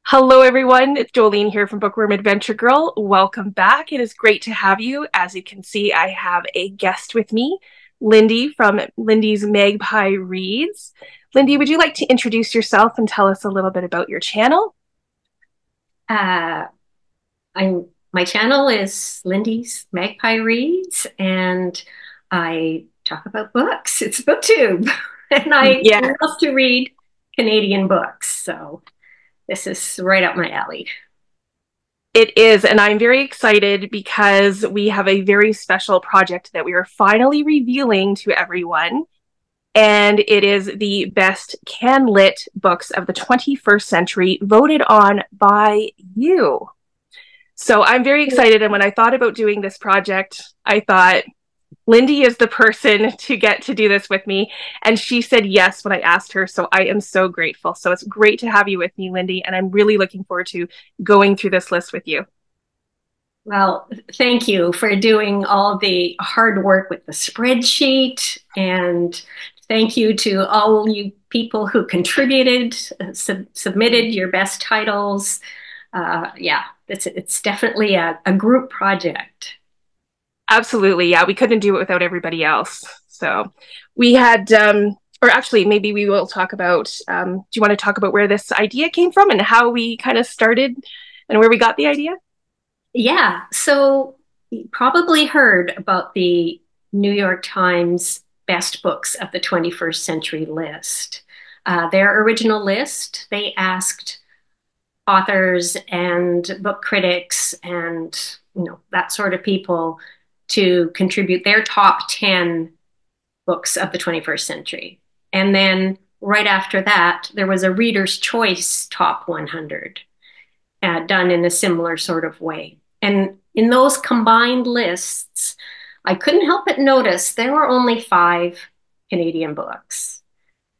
Hello, everyone. It's Jolene here from Bookworm Adventure Girl. Welcome back. It is great to have you. As you can see, I have a guest with me, Lindy from Lindy's Magpie Reads. Lindy, would you like to introduce yourself and tell us a little bit about your channel? Uh, my channel is Lindy's Magpie Reads, and I talk about books. It's BookTube, and I Yeah, love to read Canadian books. So this is right up my alley. it is. And I'm very excited because we have a very special project that we are finally revealing to everyone. And it is the best can-lit books of the 21st century voted on by you. So I'm very excited. And when I thought about doing this project, I thought, Lindy is the person to get to do this with me. And she said yes when I asked her. So I am so grateful. So it's great to have you with me, Lindy. And I'm really looking forward to going through this list with you. Well, thank you for doing all the hard work with the spreadsheet, and thank you to all you people who contributed, submitted your best titles. Yeah, it's definitely a group project. Absolutely. Yeah, we couldn't do it without everybody else. So we had, or actually, maybe we will talk about, do you want to talk about where this idea came from and how we kind of started and where we got the idea? Yeah, so you probably heard about the New York Times best books of the 21st century list. Their original list, they asked authors and book critics and that sort of people to contribute their top 10 books of the 21st century. And then right after that, there was a Reader's Choice Top 100 done in a similar sort of way. And in those combined lists, I couldn't help but notice there were only five Canadian books,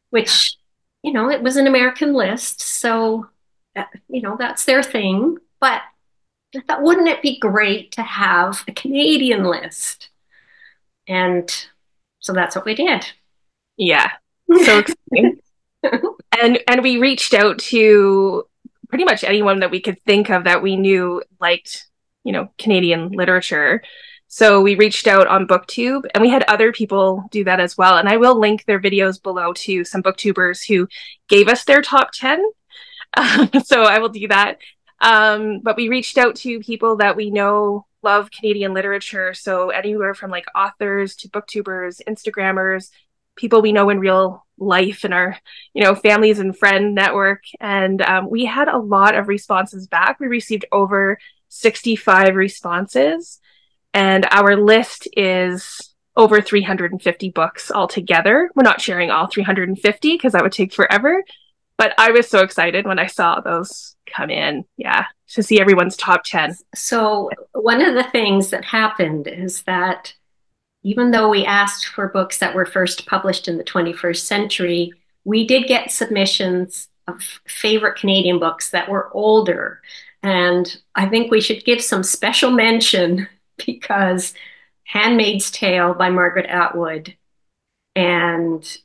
which, it was an American list. So, that's their thing. But I thought, wouldn't it be great to have a Canadian list? And so that's what we did. Yeah, so exciting. And we reached out to pretty much anyone that we could think of that we knew liked, Canadian literature. So we reached out on BookTube and we had other people do that as well. And I will link their videos below to some booktubers who gave us their top 10. So I will do that. But we reached out to people that we know love Canadian literature. So anywhere from like authors to booktubers, Instagrammers, people we know in real life in our, families and friend network. And we had a lot of responses back. We received over 65 responses, and our list is over 350 books altogether. We're not sharing all 350 because that would take forever. But I was so excited when I saw those come in. Yeah, to see everyone's top 10. So, one of the things that happened is that even though we asked for books that were first published in the 21st century, we did get submissions of favorite Canadian books that were older. And I think we should give some special mention because Handmaid's Tale by Margaret Atwood and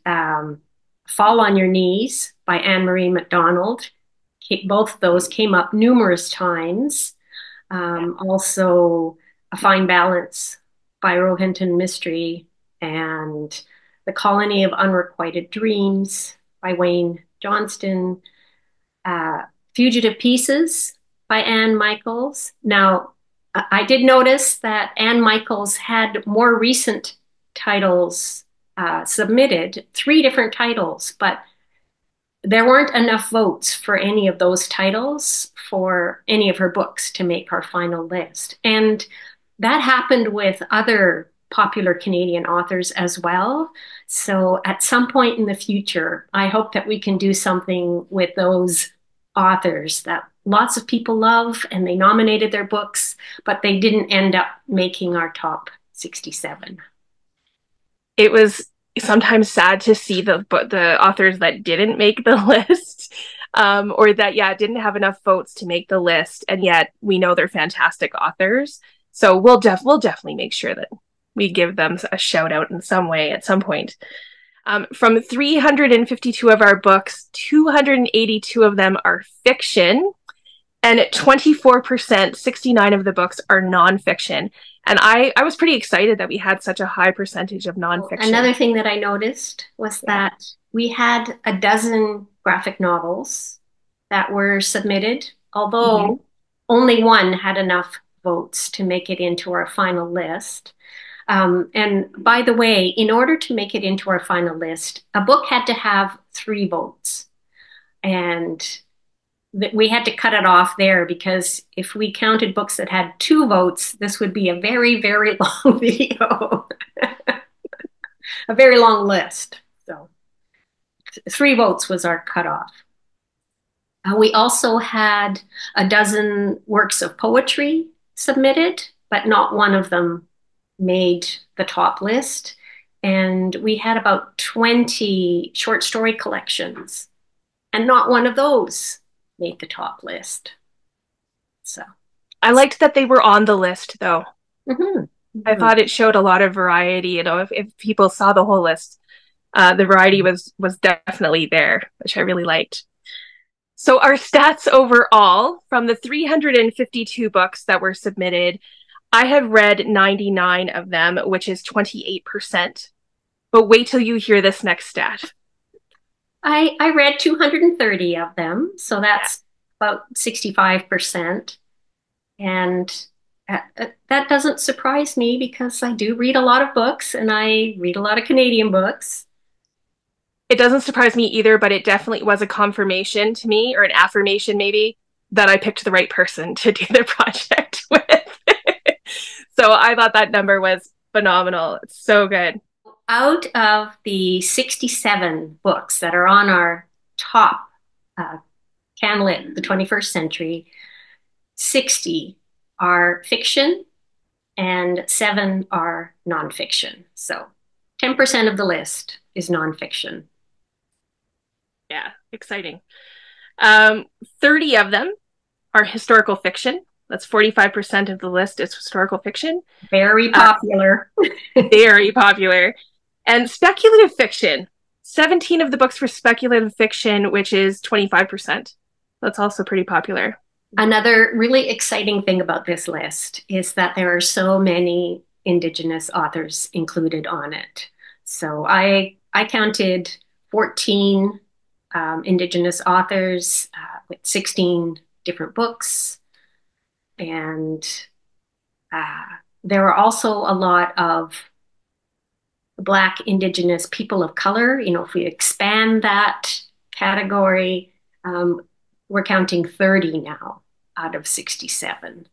Fall on Your Knees by Anne-Marie MacDonald, both of those came up numerous times. Also, A Fine Balance by Rohinton Mistry, and The Colony of Unrequited Dreams by Wayne Johnston, uh, Fugitive Pieces by Anne Michaels. Now, I did notice that Anne Michaels had more recent titles submitted, three different titles, but there weren't enough votes for any of those titles for any of her books to make our final list. And that happened with other popular Canadian authors as well. So at some point in the future, I hope that we can do something with those authors that lots of people love and they nominated their books, but they didn't end up making our top 67. It was sometimes sad to see the authors that didn't make the list, or that didn't have enough votes to make the list, and yet we know they're fantastic authors. So we'll definitely make sure that we give them a shout out in some way at some point. From 352 of our books, 282 of them are fiction. And at 24%, 69 of the books are nonfiction. And I was pretty excited that we had such a high percentage of nonfiction. Another thing that I noticed was that we had a dozen graphic novels that were submitted, although only one had enough votes to make it into our final list. And by the way, in order to make it into our final list, a book had to have 3 votes. And we had to cut it off there because if we counted books that had 2 votes, this would be a very, very long video, a very long list. So 3 votes was our cutoff. We also had a dozen works of poetry submitted, but not one of them made the top list. And we had about 20 short story collections, and not one of those made the top list. So I liked that they were on the list, though. Mm-hmm. I thought it showed a lot of variety. You know, if people saw the whole list, the variety was definitely there, which I really liked. So our stats overall, from the 352 books that were submitted, I have read 99 of them, which is 28%. But wait till you hear this next stat. I read 230 of them, so that's about 65%. And that doesn't surprise me because I do read a lot of books and I read a lot of Canadian books. It doesn't surprise me either, but it definitely was a confirmation to me, or an affirmation maybe, that I picked the right person to do the project with. So I thought that number was phenomenal. It's so good. Out of the 67 books that are on our top CanLit, the 21st century, 60 are fiction and 7 are nonfiction. So 10% of the list is nonfiction. Yeah, exciting. 30 of them are historical fiction. That's 45% of the list is historical fiction. Very popular. Very popular. And speculative fiction. 17 of the books were speculative fiction, which is 25%. That's also pretty popular. Another really exciting thing about this list is that there are so many Indigenous authors included on it. So I counted 14 Indigenous authors with 16 different books. And there are also a lot of Black, Indigenous, people of color. You know, if we expand that category, we're counting 30 now out of 67.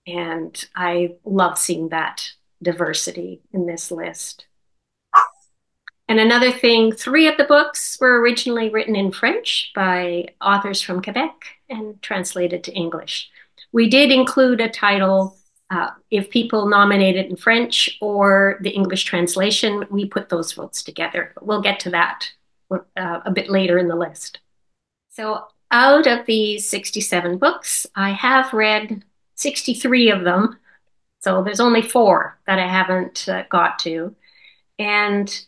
And I love seeing that diversity in this list. And another thing, 3 of the books were originally written in French by authors from Quebec and translated to English. We did include a title. If people nominated in French or the English translation, we put those votes together. But we'll get to that a bit later in the list. So out of these 67 books, I have read 63 of them. So there's only 4 that I haven't got to. And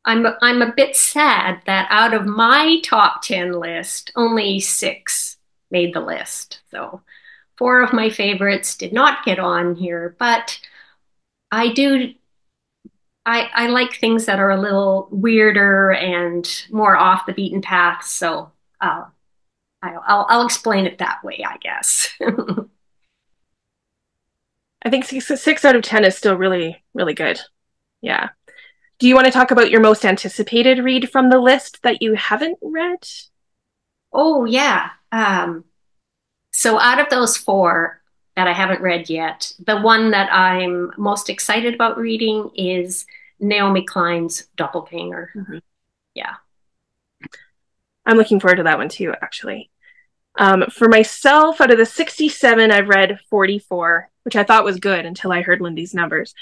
I'm a bit sad that out of my top 10 list, only 6 made the list. So 4 of my favorites did not get on here, but I like things that are a little weirder and more off the beaten path. So I'll explain it that way, I guess. I think 6 out of 10 is still really, really good. Yeah. Do you want to talk about your most anticipated read from the list that you haven't read? Oh, yeah. So out of those 4 that I haven't read yet, the one that I'm most excited about reading is Naomi Klein's Doppelganger. Mm-hmm. Yeah. I'm looking forward to that one too, actually. For myself, out of the 67, I've read 44, which I thought was good until I heard Lindy's numbers.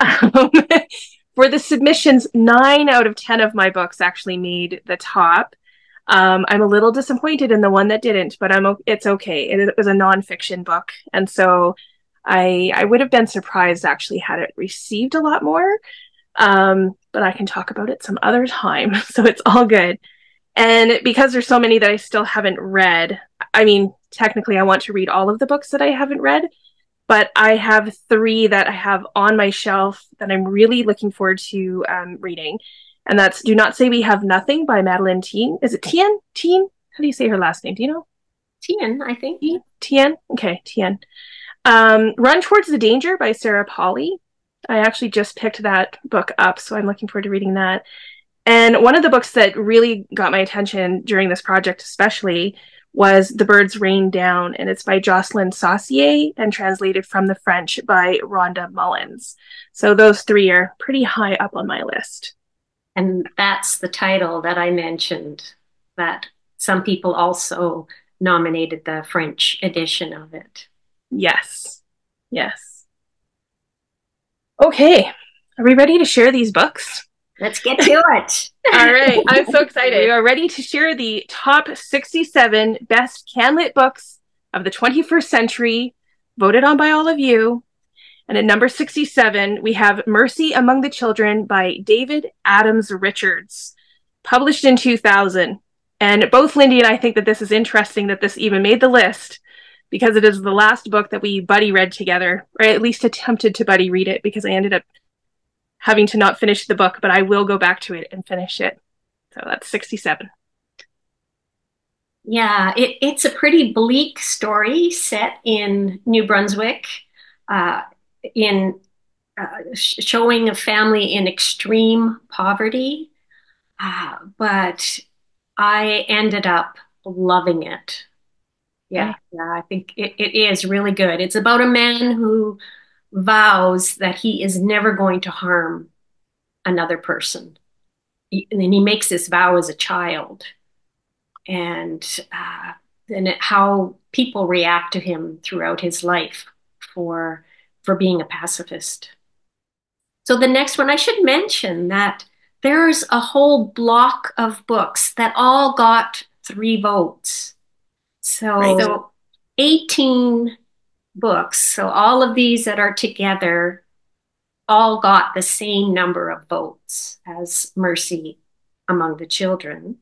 For the submissions, 9 out of 10 of my books actually made the top. I'm a little disappointed in the one that didn't, but it's okay. It was a nonfiction book, and so I would have been surprised actually had it received a lot more. But I can talk about it some other time, so it's all good. And because there's so many that I still haven't read, I mean, technically I want to read all of the books that I haven't read, but I have 3 that I have on my shelf that I'm really looking forward to reading. And that's Do Not Say We Have Nothing by Madeline Teen. Is it Tien? Teen? How do you say her last name? Do you know? Tien, I think. Tien? Okay, Tien. Run Towards the Danger by Sarah Polley. I actually just picked that book up, so I'm looking forward to reading that. And one of the books that really got my attention during this project especially was The Birds Rain Down, and it's by Jocelyn Saucier and translated from the French by Rhonda Mullins. So those 3 are pretty high up on my list. And that's the title that I mentioned, that some people also nominated the French edition of it. Yes. Yes. Okay. Are we ready to share these books? Let's get to it. All right. I'm so excited. We are ready to share the top 67 best Canlit books of the 21st century, voted on by all of you. And at number 67, we have Mercy Among the Children by David Adams Richards, published in 2000. And both Lindy and I think that this is interesting that this even made the list, because it is the last book that we buddy read together, or at least attempted to buddy read it, because I ended up having to not finish the book, but I will go back to it and finish it. So that's 67. Yeah, it's a pretty bleak story set in New Brunswick, in showing a family in extreme poverty. But I ended up loving it. Yeah, yeah, I think it is really good. It's about a man who vows that he is never going to harm another person. And then he makes this vow as a child, and how people react to him throughout his life for being a pacifist. So the next one, I should mention that there's a whole block of books that all got 3 votes. So 18 books. So all of these that are together all got the same number of votes as Mercy Among the Children.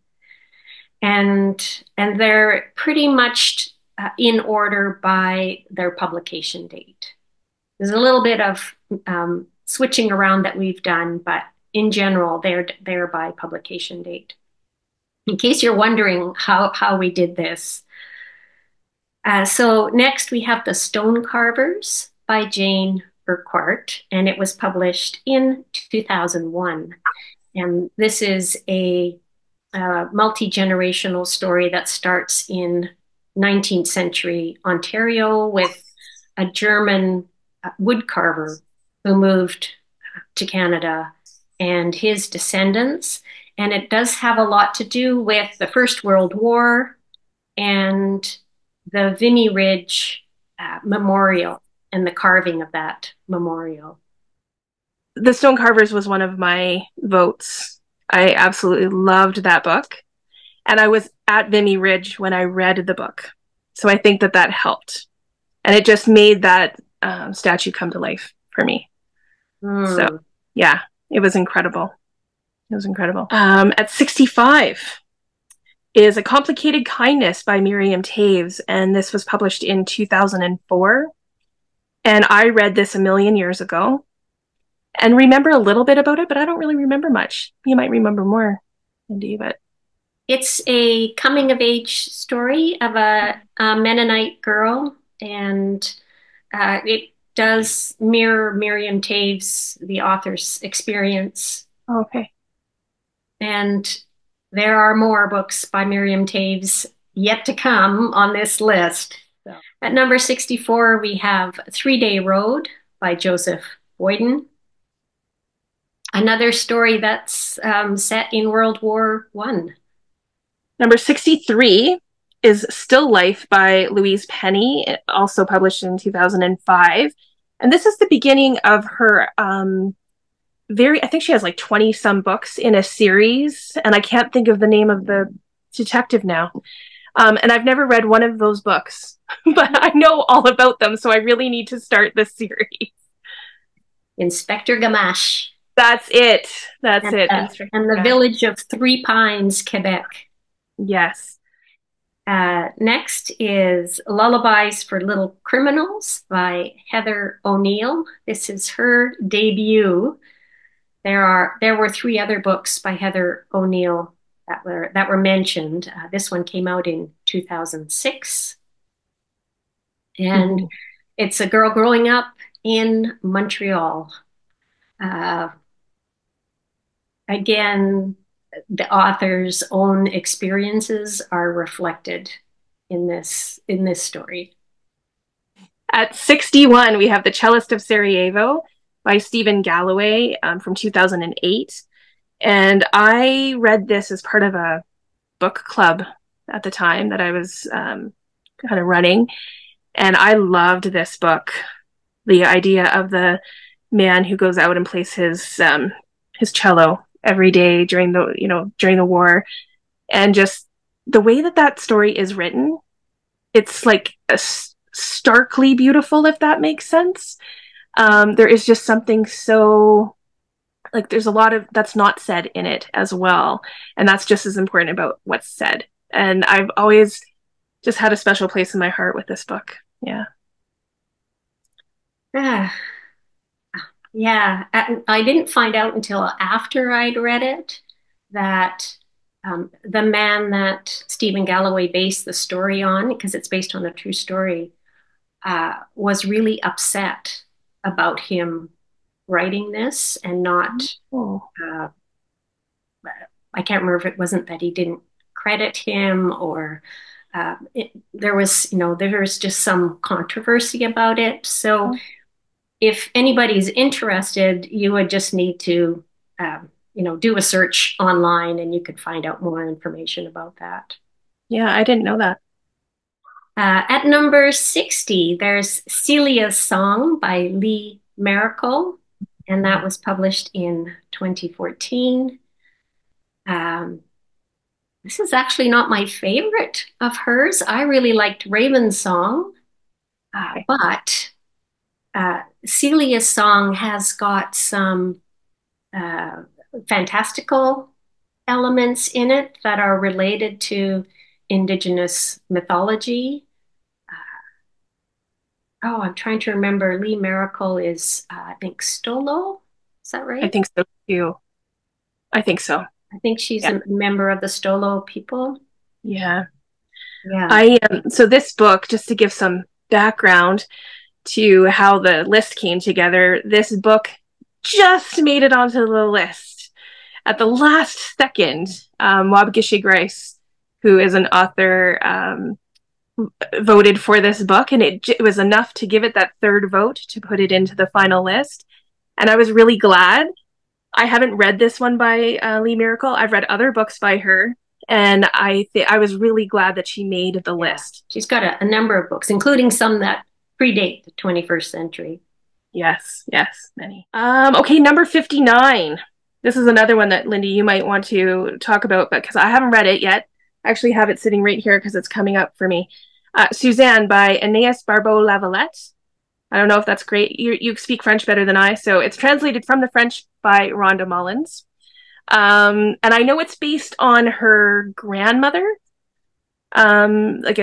And they're pretty much in order by their publication date. There's a little bit of switching around that we've done, but in general, they're by publication date. In case you're wondering how we did this. So next we have The Stone Carvers by Jane Urquhart, and it was published in 2001. And this is a multi-generational story that starts in 19th century Ontario with a German wood carver who moved to Canada and his descendants. And it does have a lot to do with the First World War and the Vimy Ridge Memorial and the carving of that memorial. The Stone Carvers was one of my votes. I absolutely loved that book. And I was at Vimy Ridge when I read the book. So I think that that helped. And it just made that statue come to life for me. So, yeah, it was incredible. It was incredible. At 65 is A Complicated Kindness by Miriam Taves. And this was published in 2004. And I read this a million years ago and remember a little bit about it, but I don't really remember much. You might remember more, Lindy, but... It's a coming-of-age story of a Mennonite girl, and it does mirror Miriam Taves, the author's experience. Oh, okay. And there are more books by Miriam Taves yet to come on this list. So. At number 64, we have 3-Day Road by Joseph Boyden. Another story that's set in World War I. Number 63 is Still Life by Louise Penny, also published in 2005. And this is the beginning of her I think she has like 20 some books in a series, and I can't think of the name of the detective now. And I've never read one of those books, but I know all about them, so I really need to start this series. Inspector Gamache. That's it. And the village of Three Pines, Quebec. Yes. Next is Lullabies for Little Criminals by Heather O'Neill. This is her debut. There were three other books by Heather O'Neill that were mentioned. This one came out in 2006, and Mhm. it's a girl growing up in Montreal. Uh, Again, the author's own experiences are reflected in this story. At 61, we have The Cellist of Sarajevo by Stephen Galloway from 2008. And I read this as part of a book club at the time that I was kind of running. And I loved this book. The idea of the man who goes out and plays his cello every day during the war, and just the way that that story is written, it's like starkly beautiful, if that makes sense. There is just something so like there's a lot of that's not said in it as well, and that's just as important about what's said. And I've always just had a special place in my heart with this book. Yeah. Ah, yeah, I didn't find out until after I'd read it that the man that Stephen Galloway based the story on, because it's based on a true story, was really upset about him writing this and not. Oh. Uh, I can't remember if it wasn't that he didn't credit him or there was just some controversy about it. So if anybody's interested, you would just need to, do a search online and you could find out more information about that. Yeah, I didn't know that. At number 60, there's Celia's Song by Lee Miracle, and that was published in 2014. Um, this is actually not my favorite of hers. I really liked Raven's Song, Okay. but Celia's Song has got some uh, fantastical elements in it that are related to Indigenous mythology. Oh, I'm trying to remember. Lee Miracle is, I think, Stolo. Is that I right? think so too. I think so. I think she's Yeah. a member of the Stolo people. Yeah. Yeah. I so this book, just to give some background to how the list came together, this book just made it onto the list at the last second. Wabgishe Grace, who is an author, voted for this book, and it was enough to give it that third vote to put it into the final list. And I was really glad. I haven't read this one by Lee Miracle. I've read other books by her, and I was really glad that she made the Yeah. list. She's got a number of books, including some that predate the 21st century. Yes, yes, many. Okay, number 59. This is another one that, Lindy, you might want to talk about, but because I haven't read it yet. I actually have it sitting right here because it's coming up for me. Suzanne by Aeneas Barbeau-Lavalette. I don't know if that's great. You speak French better than I, so it's translated from the French by Rhonda Mullins. And I know it's based on her grandmother. Like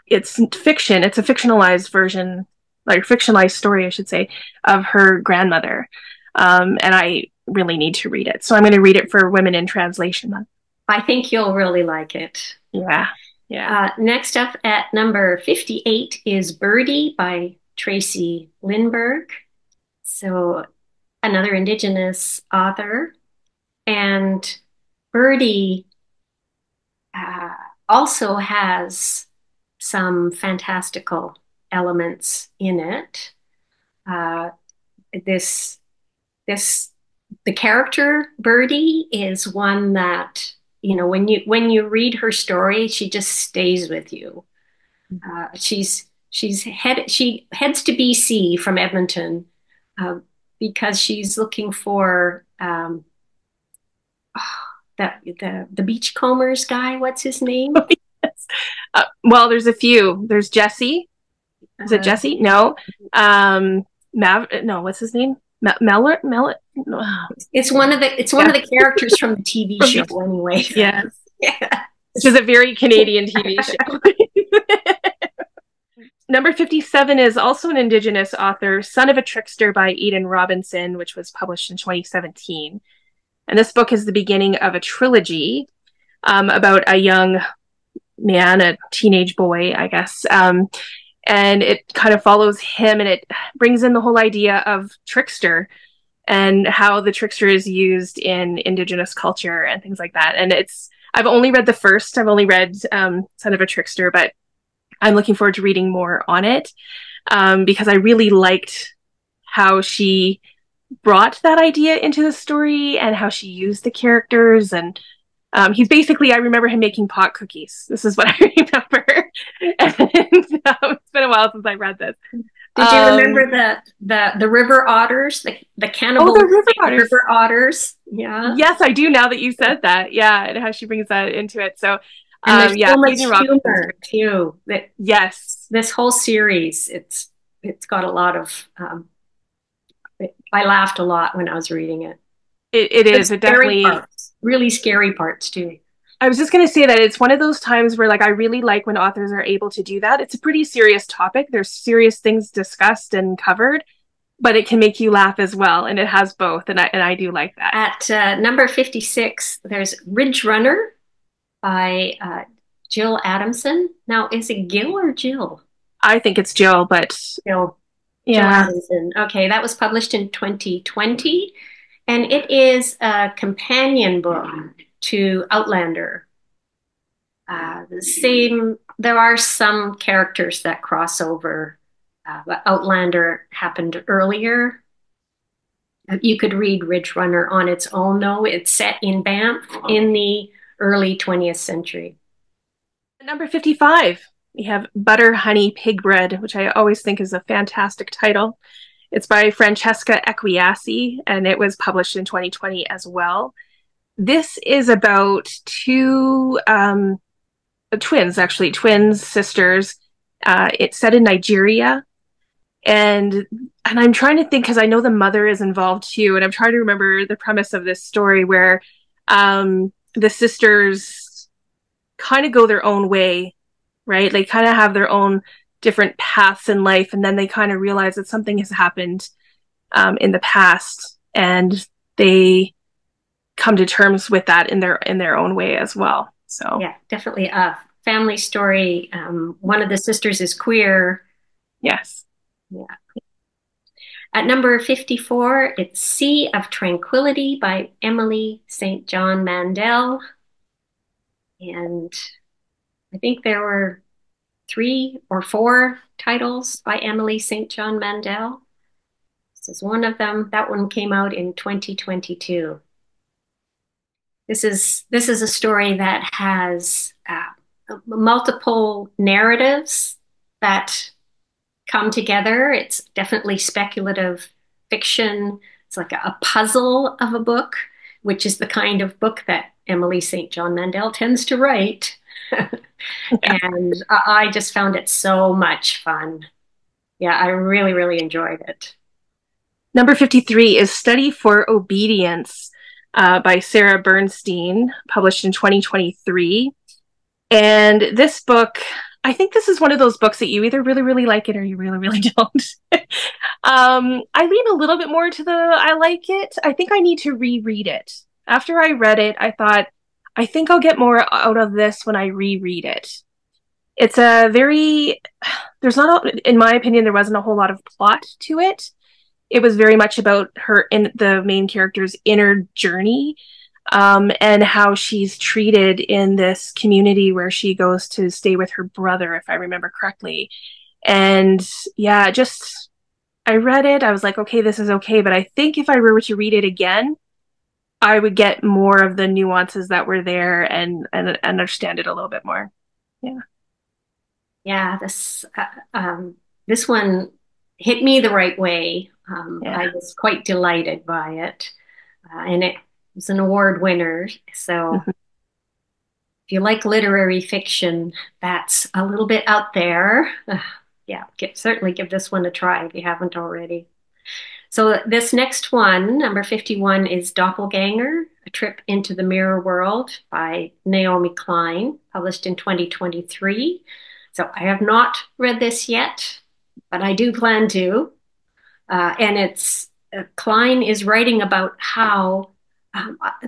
it's fiction. It's a fictionalized version, like fictionalized story, I should say, of her grandmother. And I really need to read it. So I'm going to read it for Women in Translation Month. I think you'll really like it. Yeah. Yeah. Next up at number 58 is Birdie by Tracy Lindbergh. So another Indigenous author. And Birdie uh, also has some fantastical elements in it. Uh, this this the character Birdie is one that when you read her story, she just stays with you. She heads to BC from Edmonton uh, because she's looking for the beachcombers guy. What's his name? Yes. Well, there's a few. There's Jesse. Is it Uh, Jesse? No. No, what's his name? Mellor? it's one of the Yeah. characters from the TV show anyway. Yes. Yeah. which is a very Canadian TV show. Number 57 is also an Indigenous author, Son of a Trickster by Eden Robinson, which was published in 2017. And this book is the beginning of a trilogy about a young man, a teenage boy, I guess. And it kind of follows him, and it brings in the whole idea of trickster and how the trickster is used in Indigenous culture and things like that. And I've only read the first. I've only read Son of a Trickster, but I'm looking forward to reading more on it because I really liked how she brought that idea into the story and how she used the characters. And he's basically, I remember him making pot cookies. This is what I remember. And it's been a while since I read this. Did you remember the river otters, the cannibal river otters? Yeah. Yes, I do now that you said that. Yeah, and how she brings that into it. So, and there's so much humor too. Yes, this whole series, it's got a lot of. I laughed a lot when I was reading it. It is. It definitely really scary parts too. I was just going to say that it's one of those times where, like, I really like when authors are able to do that. It's a pretty serious topic. There's serious things discussed and covered, but it can make you laugh as well, and it has both, and I do like that. At number 56, there's Ridge Runner by Jill Adamson. Now, is it Gil or Jill? I think it's Jill, but Jill. Yeah. Jill Adamson. Okay, that was published in 2020, and it is a companion book to Outlander. There are some characters that cross over, but Outlander happened earlier. You could read Ridge Runner on its own, though. It's set in Banff in the early 20th century. Number 55, we have Butter, Honey, Pig Bread, which I always think is a fantastic title. It's by Francesca Equiasi, and it was published in 2020 as well. This is about two twin sisters. It's set in Nigeria. And I'm trying to think, because I know the mother is involved too, and I'm trying to remember the premise of this story where the sisters kind of go their own way, right? They kind of have their own different paths in life, and then they kind of realize that something has happened in the past, and they come to terms with that in their own way as well. So yeah, definitely a family story. One of the sisters is queer. Yes. Yeah. At number 54, it's Sea of Tranquility by Emily St. John Mandel. And I think there were 3 or 4 titles by Emily St. John Mandel. This is one of them. That one came out in 2022. This is a story that has multiple narratives that come together. It's definitely speculative fiction. It's like a puzzle of a book, which is the kind of book that Emily St. John Mandel tends to write. And I just found it so much fun. Yeah, I really, really enjoyed it. Number 53 is Study for Obedience by Sarah Bernstein, published in 2023. And this book, I think this is one of those books that you either really, really like it or you really, really don't. I lean a little bit more to the I like it. I think I need to reread it. After I read it, I thought, I think I'll get more out of this when I reread it. It's in my opinion, there wasn't a whole lot of plot to it. It was very much about the main character's inner journey, and how she's treated in this community where she goes to stay with her brother, if I remember correctly. And yeah, I read it. I was like, okay, this is okay. But I think if I were to read it again, I would get more of the nuances that were there and understand it a little bit more. Yeah. Yeah, this one hit me the right way. Yeah. I was quite delighted by it. And it was an award winner. So if you like literary fiction that's a little bit out there, yeah, certainly give this one a try if you haven't already. So this next one, number 51, is Doppelganger, A Trip into the Mirror World by Naomi Klein, published in 2023. So I have not read this yet, but I do plan to. And it's Klein is writing about how,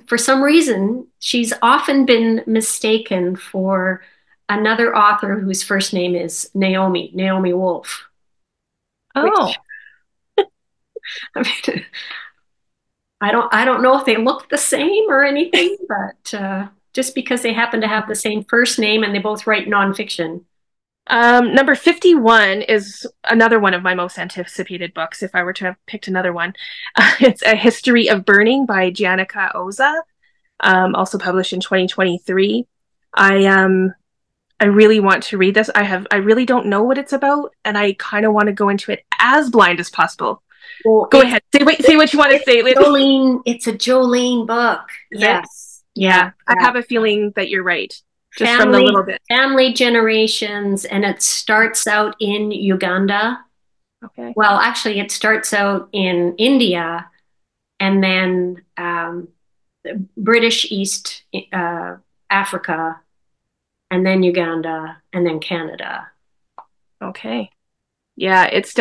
for some reason, she's often been mistaken for another author whose first name is Naomi Wolf, Oh, which I mean, I don't know if they look the same or anything, but just because they happen to have the same first name and they both write nonfiction. number 51 is another one of my most anticipated books, if I were to have picked another one. It's A History of Burning by Giannica Oza, also published in 2023. I really want to read this. I really don't know what it's about, and I kind of want to go into it as blind as possible. Well, Go ahead. Say what you want to say, Lindy. Jolene. It's a Jolene book. Is it? Yes. Yeah, I Yeah. have a feeling that you're right, just from the Family, little bit. family generations, and it starts out in Uganda. Okay. Well, actually, it starts out in India, and then British East Africa, and then Uganda, and then Canada. Okay. Yeah, it's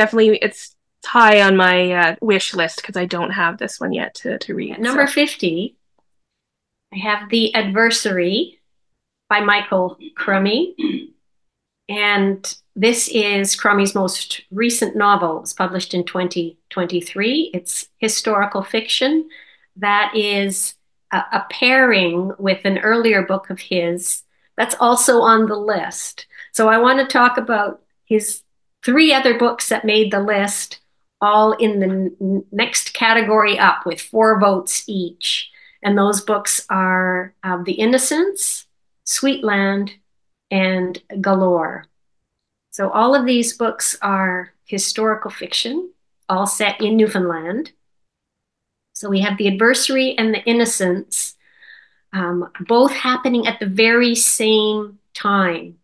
high on my wish list because I don't have this one yet to At read. number So 50, I have The Adversary by Michael Crummy. And this is Crummy's most recent novel. It was published in 2023. It's historical fiction that is a pairing with an earlier book of his that's also on the list. So I want to talk about his three other books that made the list, all in the next category up with 4 votes each. And those books are The Innocents, Sweetland, and Galore. So all of these books are historical fiction, all set in Newfoundland. So we have The Adversary and The Innocents, both happening at the very same time.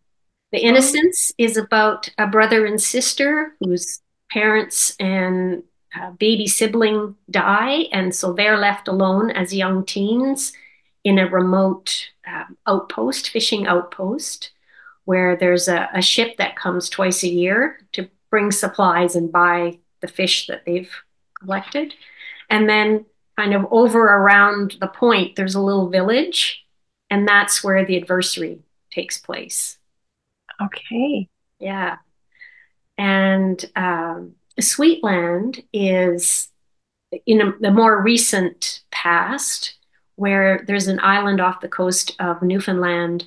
The oh, Innocents is about a brother and sister whose parents and baby sibling die, and so they're left alone as young teens in a remote fishing outpost, where there's a ship that comes twice a year to bring supplies and buy the fish that they've collected. And then, kind of over around the point, there's a little village, and that's where the adversary takes place. okay. Yeah. And Sweetland is in the more recent past, where there's an island off the coast of Newfoundland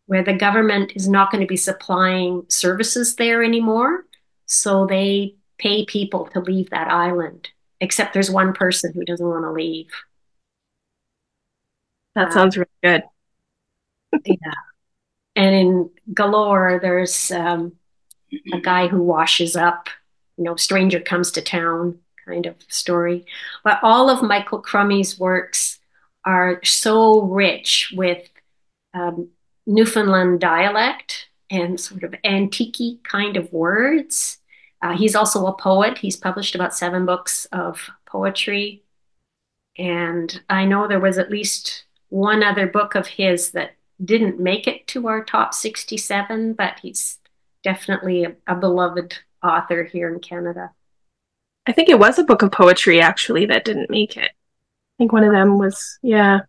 where the government is not going to be supplying services there anymore. So they pay people to leave that island, except there's one person who doesn't want to leave. That Uh, sounds really good. yeah. And in Galore, there's a guy who washes up, stranger comes to town kind of story. But all of Michael Crummy's works are so rich with um, Newfoundland dialect and sort of antique kind of words. He's also a poet. He's published about 7 books of poetry. And I know there was at least one other book of his that didn't make it to our top 67, but he's definitely a beloved author here in Canada. I think it was a book of poetry actually that didn't make it. I think one of them was, yeah.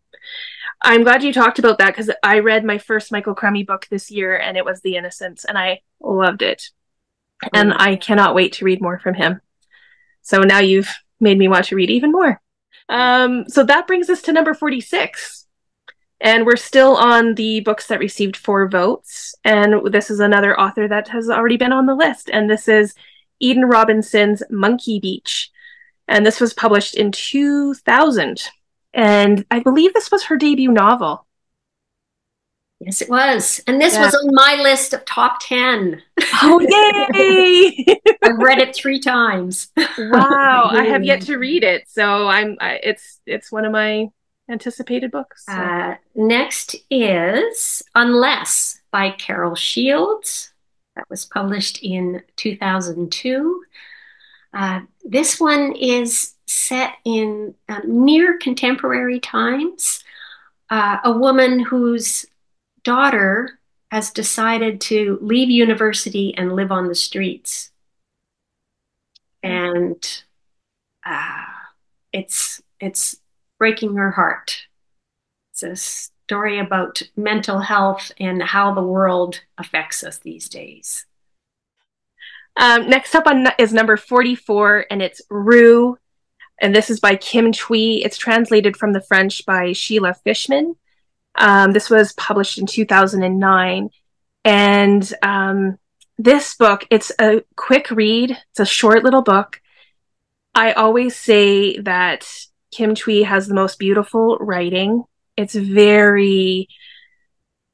I'm glad you talked about that because I read my first Michael Crummy book this year and it was The Innocents and I loved it. And I cannot wait to read more from him. So now you've made me want to read even more. So that brings us to number 46. And we're still on the books that received 4 votes. And this is another author that has already been on the list. And this is Eden Robinson's Monkey Beach. And this was published in 2000. And I believe this was her debut novel. Yes, it was. And this Yeah. was on my list of top 10. Oh, yay! I've read it 3 times. Wow, I have yet to read it. So it's one of my anticipated books. So. Next is Unless by Carol Shields. That was published in 2002. This one is set in near contemporary times. A woman whose daughter has decided to leave university and live on the streets. And uh, it's breaking her heart. It's a story about mental health and how the world affects us these days. Next up on is number 44, and it's Rue, and this is by Kim Twee. It's translated from the French by Sheila Fishman. This was published in 2009. And this book, it's a quick read. It's a short little book. I always say that Kim Twee has the most beautiful writing. It's very,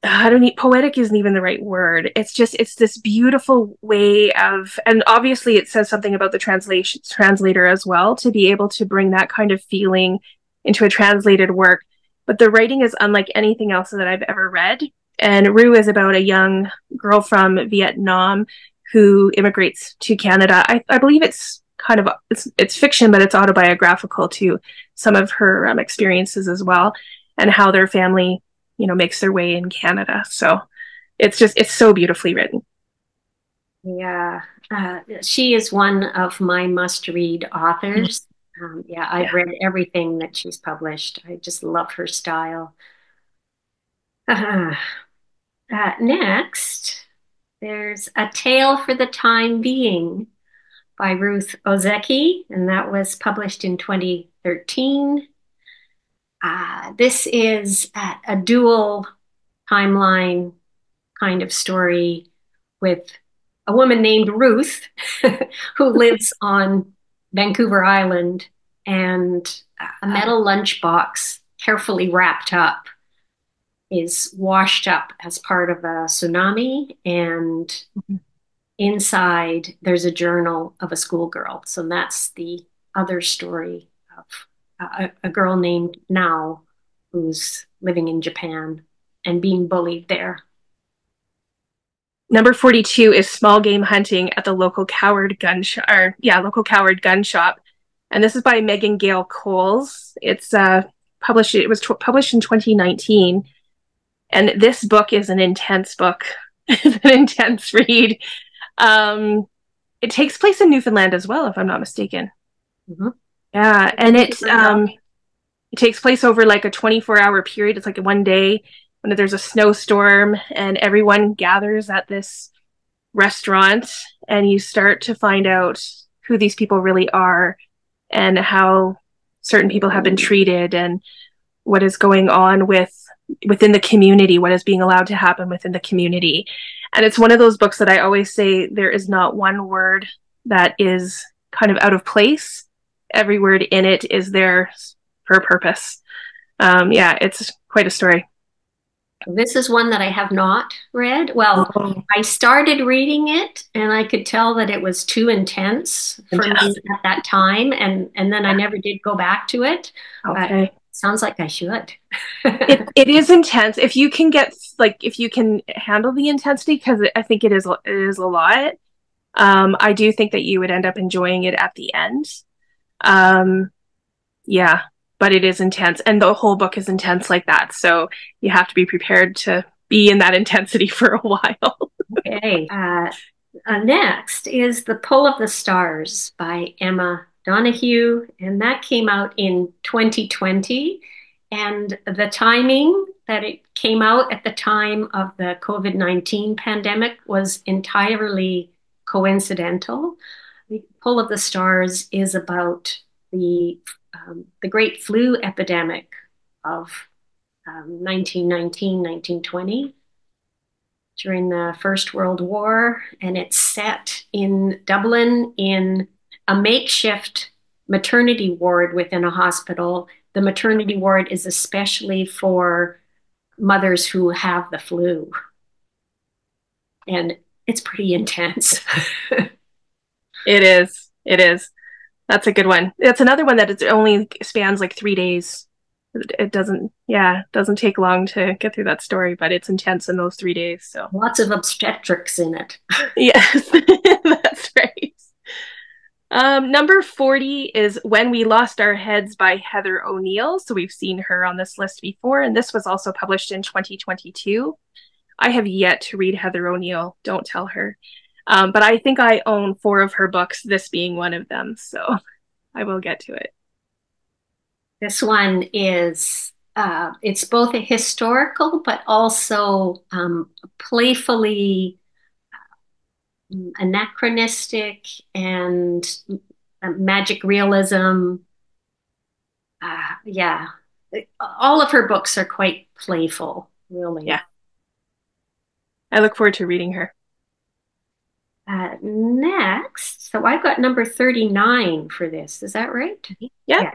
I don't need, poetic isn't even the right word. It's this beautiful way of, and obviously it says something about the translator as well, to be able to bring that kind of feeling into a translated work. But the writing is unlike anything else that I've ever read. And Rue is about a young girl from Vietnam who immigrates to Canada. I believe it's kind of, it's fiction, but it's autobiographical to some of her experiences as well, and how their family, makes their way in Canada. So it's so beautifully written. Yeah, she is one of my must-read authors. Yeah, I've read everything that she's published. I just love her style. Next, there's A Tale for the Time Being by Ruth Ozeki, and that was published in 2013. This is a dual timeline kind of story with a woman named Ruth who lives on Vancouver Island, and a metal lunchbox carefully wrapped up is washed up as part of a tsunami, and inside there's a journal of a schoolgirl. So that's the other story of a girl named Now who's living in Japan and being bullied there. Number 42 is Small Game Hunting at the Local Coward Gun Shop. Local Coward Gun Shop. And this is by Megan Gale Coles. It's published in 2019. And this book is an intense book. It's an intense read. It takes place in Newfoundland as well, if I'm not mistaken. Mm-hmm. Yeah, and it takes place over like a 24-hour period. It's like one day when there's a snowstorm and everyone gathers at this restaurant, and you start to find out who these people really are and how certain people have been treated and what is going on within the community, what is being allowed to happen within the community. And it's one of those books that I always say there is not one word that is kind of out of place. Every word in it is there for a purpose. It's quite a story. This is one that I have not read. Well, I started reading it and I could tell that it was too intense for me at that time. And then I never did go back to it. Okay. Sounds like I should. It is intense. If you can handle the intensity, because I think it is a lot. I do think that you would end up enjoying it at the end. But it is intense, and the whole book is intense like that. So you have to be prepared to be in that intensity for a while. Okay. Next is The Pull of the Stars by Emma Donoghue, and that came out in 2020. And the timing that it came out at the time of the COVID-19 pandemic was entirely coincidental. The Pull of the Stars is about the great flu epidemic of 1919, 1920 during the First World War, and it's set in Dublin in a makeshift maternity ward within a hospital. The maternity ward is especially for mothers who have the flu, and it's pretty intense. It is. That's a good one. That's another one that it only spans like 3 days. It doesn't take long to get through that story, but it's intense in those 3 days. So lots of obstetrics in it. Yes, that's right. Number 40 is When We Lost Our Heads by Heather O'Neill. So we've seen her on this list before, and this was also published in 2022. I have yet to read Heather O'Neill. Don't tell her. But I think I own four of her books, this being one of them. So I will get to it. This one is it's both a historical but also playfully anachronistic and magic realism. Yeah, all of her books are quite playful, really. Yeah, I look forward to reading her. Next, so I've got number 39 for this. Is that right? Yeah.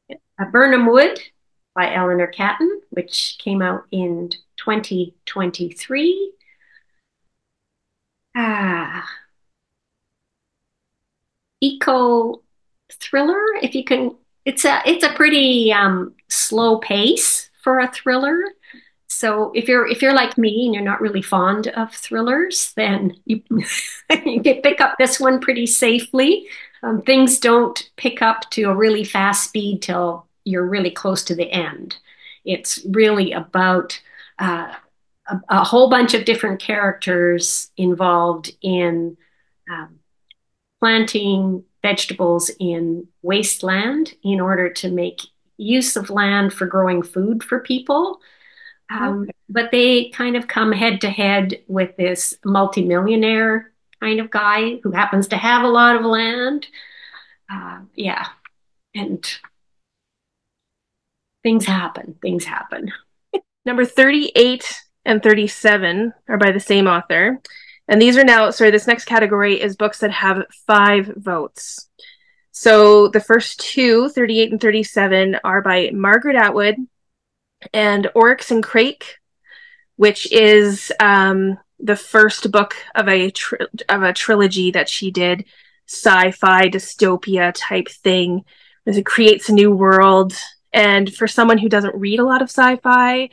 Yeah. Birnam Wood by Eleanor Catton, which came out in 2023. Ah, eco thriller, if you can. It's a pretty slow pace for a thriller. So if you're like me and you're not really fond of thrillers, then you you can pick up this one pretty safely. Things don't pick up to a really fast speed till you're really close to the end. It's really about a whole bunch of different characters involved in um, planting vegetables in wasteland in order to make use of land for growing food for people. Okay. But they kind of come head to head with this multimillionaire kind of guy who happens to have a lot of land. Yeah, and things happen. Things happen. Number 38 and 37 are by the same author. And these are now, sorry, this next category is books that have 5 votes. So the first two, 38 and 37, are by Margaret Atwood and Oryx and Crake, which is the first book of a trilogy that she did, sci-fi dystopia type thing. As it creates a new world, and for someone who doesn't read a lot of sci-fi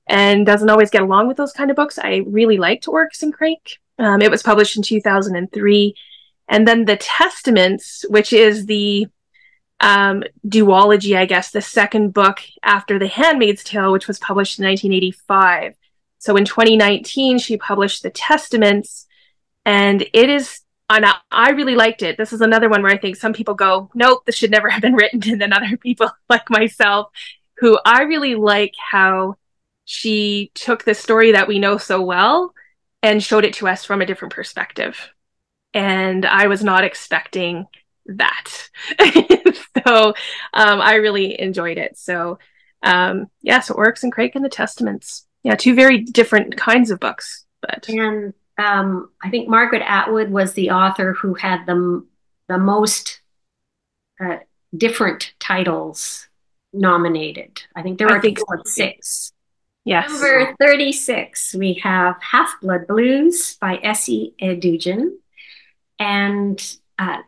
and doesn't always get along with those kind of books, I really liked Oryx and Crake. It was published in 2003, and then The Testaments, which is the duology, I guess, the second book after The Handmaid's Tale, which was published in 1985. So in 2019, she published The Testaments, and it is, and I really liked it. This is another one where I think some people go, nope, this should never have been written. And then other people like myself, who I really like how she took the story that we know so well and showed it to us from a different perspective. And I was not expecting that. So I really enjoyed it. So yeah, so Oryx and Crake and The Testaments. Yeah, two very different kinds of books. But And I think Margaret Atwood was the author who had the most uh, different titles nominated. I think there I were a think total of six. yes. Number 36, we have Half-Blood Blues by Essie Edugen. And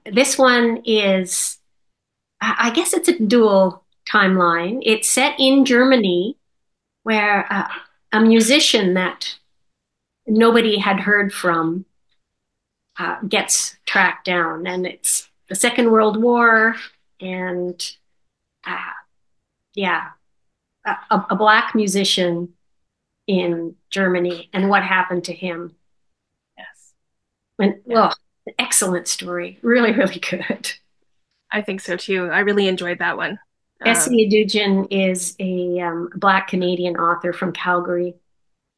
this one is, I guess it's a dual timeline. It's set in Germany, where a musician that nobody had heard from gets tracked down. And it's the Second World War, and uh, yeah, a black musician in Germany and what happened to him. Yes. And Yeah. well, excellent story. Really, really good. I think so too. I really enjoyed that one. Essie Edugen is a Black Canadian author from Calgary,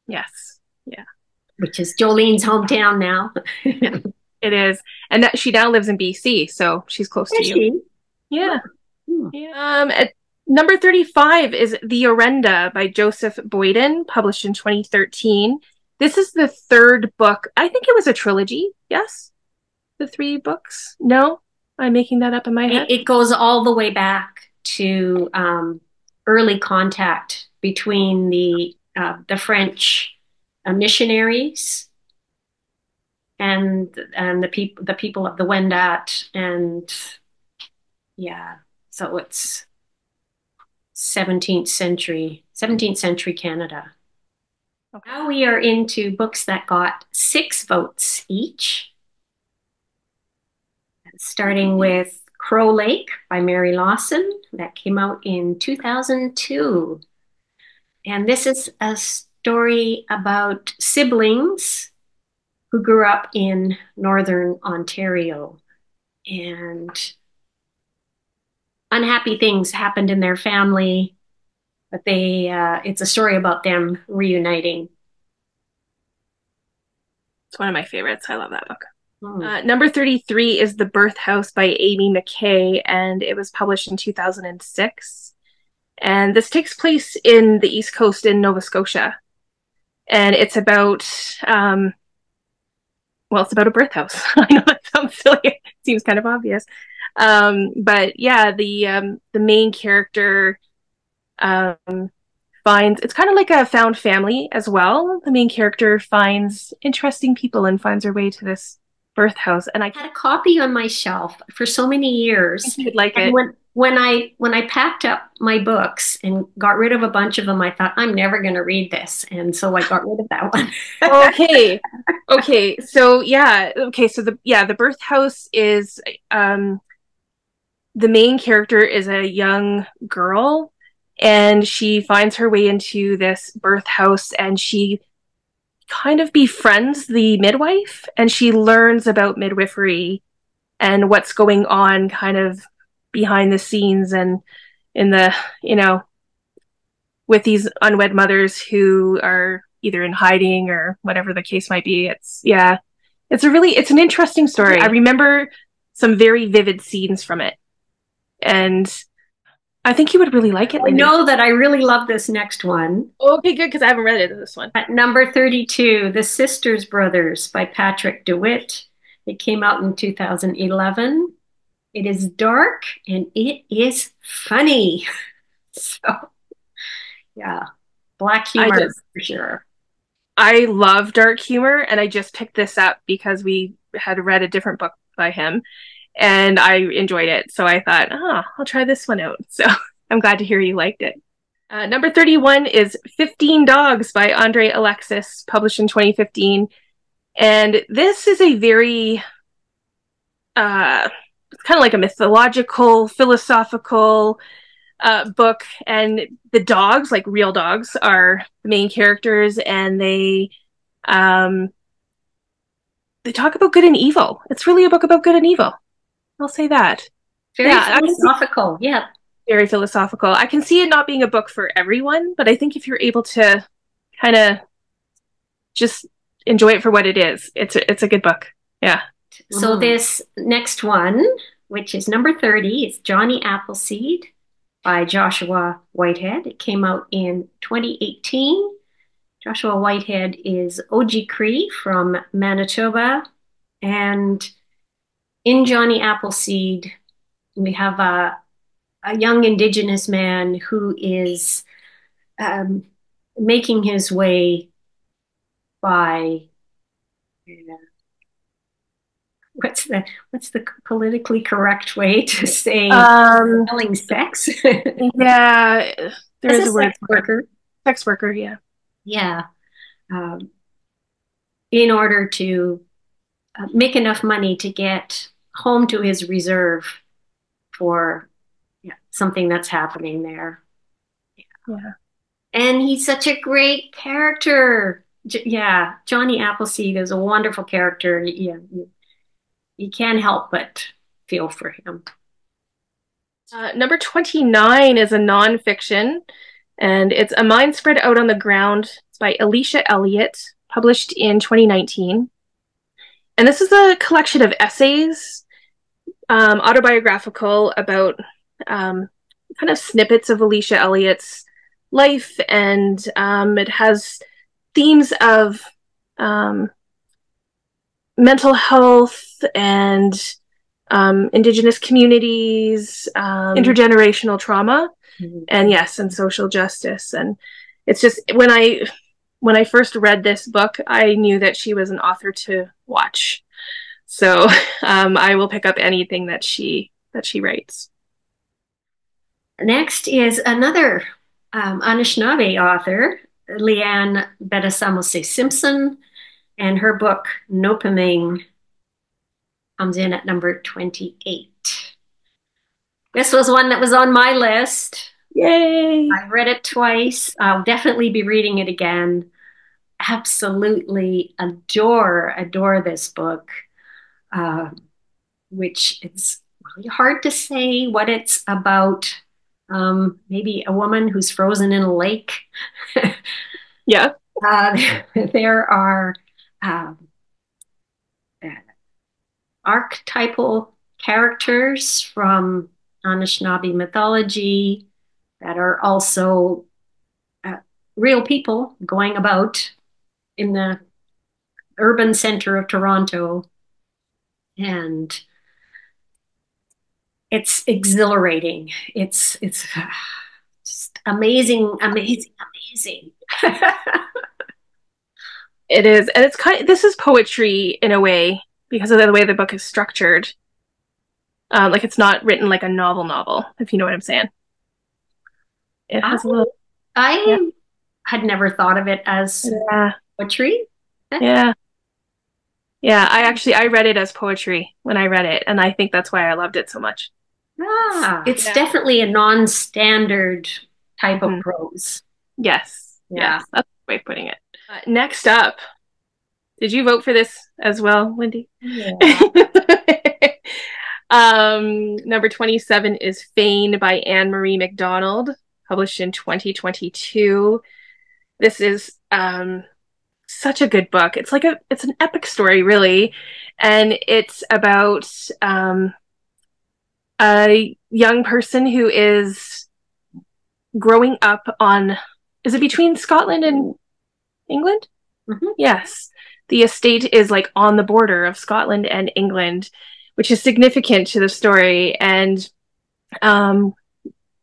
Yes. Yeah. which is Jolene's hometown now. Yeah. It is. And that she now lives in BC, so she's close to Is you. she? Yeah. Hmm. Yeah. At number 35 is The Orenda by Joseph Boyden, published in 2013. This is the third book. I think it was a trilogy. Yes? The 3 books? No? I'm making that up in my head. It goes all the way back to early contact between the French missionaries and the people of the Wendat, and yeah, so it's 17th century Canada. Okay. Now we are into books that got 6 votes each. starting with Crow Lake by Mary Lawson that came out in 2002. And this is a story about siblings who grew up in Northern Ontario. And unhappy things happened in their family, but it's a story about them reuniting. It's one of my favorites. I love that book. Hmm. Number 33 is The Birth House by Amy McKay, and it was published in 2006. And this takes place in the East Coast in Nova Scotia. And it's about, well, it's about a birth house. I know that sounds silly. It seems kind of obvious. But yeah, the main character um, finds, it's kind of like a found family as well. The main character finds interesting people and finds her way to this birth house. And I Had a copy on my shelf for so many think years. you would like And it. when I packed up my books and got rid of a bunch of them, I thought I'm never going to read this, and so I got rid of that one. Okay. Okay. So yeah. Okay. So the birth house is the main character is a young girl, and she finds her way into this birth house, and she kind of befriends the midwife, and she learns about midwifery and what's going on kind of behind the scenes and in the, with these unwed mothers who are either in hiding or whatever the case might be. Yeah, it's an interesting story. I remember some very vivid scenes from it, and I think you would really like it, I Lindy. know that I really love this next one. Okay, good, because I haven't read it, this one. At number 32, The Sisters Brothers by Patrick DeWitt. It came out in 2011. It is dark and it is funny. So, yeah, black humor for sure. I love dark humor, and I just picked this up because we had read a different book by him, and I enjoyed it. So I thought, I'll try this one out. So I'm glad to hear you liked it. Number 31 is 15 Dogs by Andre Alexis, published in 2015. And this is a very, it's kind of like a mythological, philosophical book. And the dogs, like real dogs, are the main characters, and they talk about good and evil. It's really a book about good and evil. I'll say that. Very philosophical. Yeah. Very philosophical. I can see it not being a book for everyone, but I think if you're able to kind of just enjoy it for what it is, it's a good book. Yeah. So this next one, which is number 30, is Johnny Appleseed by Joshua Whitehead. It came out in 2018. Joshua Whitehead is Oji Cree from Manitoba. And in Johnny Appleseed, we have a young Indigenous man who is making his way by what's the politically correct way to say selling sex? Yeah, there is a word. Sex worker. Sex worker, yeah. Yeah. In order to make enough money to get home to his reserve for something that's happening there. Yeah. And he's such a great character. Yeah, Johnny Appleseed is a wonderful character. Yeah, you can't help but feel for him. Number 29 is a nonfiction, and it's A Mind Spread Out on the Ground. It's by Alicia Elliott, published in 2019. And this is a collection of essays, autobiographical, about kind of snippets of Alicia Elliott's life, and it has themes of mental health and Indigenous communities, intergenerational trauma, and yes, and social justice. And it's just when I first read this book, I knew that she was an author to watch. So I will pick up anything that she writes. Next is another Anishinaabe author, Leanne Bedasamose Simpson, and her book Nopaming. comes in at number 28. This was one that was on my list. Yay! I read it twice. I'll definitely be reading it again. Absolutely adore this book, uh, which it's really hard to say what it's about. Maybe a woman who's frozen in a lake. Yeah. There are uh, archetypal characters from Anishinaabe mythology that are also uh, real people going about in the urban center of Toronto. And it's exhilarating. It's just amazing, amazing, amazing. It is. And it's kind of, this is poetry in a way because of the way the book is structured. Like it's not written like a novel, if you know what I'm saying. It I, has a little, yeah, I had never thought of it as yeah, poetry. yeah, yeah. I read it as poetry when I read it, and I think that's why I loved it so much. It's Yeah. definitely a non-standard type of Mhm. prose. Yes, Yeah. yes, that's the way of putting it. Next up, did you vote for this as well, Lindy? Yeah. Number 27 is Fane by Anne Marie MacDonald, published in 2022. This is such a good book. It's an epic story, really, and it's about a young person who is growing up on. Is it between Scotland and England? Mhm. Yes. The estate is like on the border of Scotland and England, which is significant to the story. And um,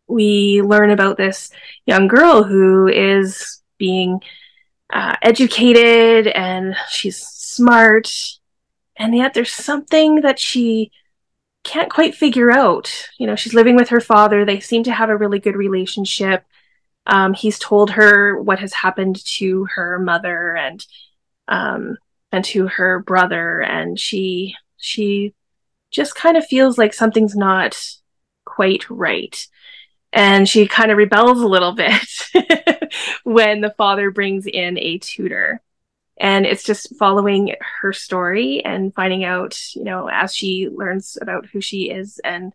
we learn about this young girl who is being educated and she's smart. And yet there's something that she can't quite figure out. You know, she's living with her father. They seem to have a really good relationship. He's told her what has happened to her mother um, and to her brother, and she just kind of feels like something's not quite right, and she kind of rebels a little bit when the father brings in a tutor. And it's just following her story and finding out, you know, as she learns about who she is. And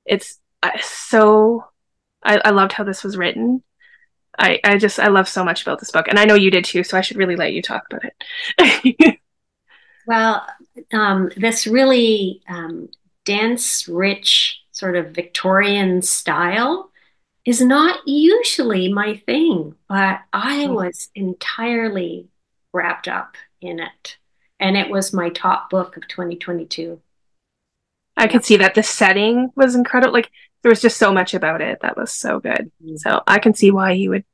it's so, I loved how this was written. I love so much about this book, and I know you did too. So I should really let you talk about it. Well, this really dense, rich, sort of Victorian style is not usually my thing, but I was entirely wrapped up in it. And it was my top book of 2022. I Yeah. could see that the setting was incredible. Like there was just so much about it that was so good. So I can see why you would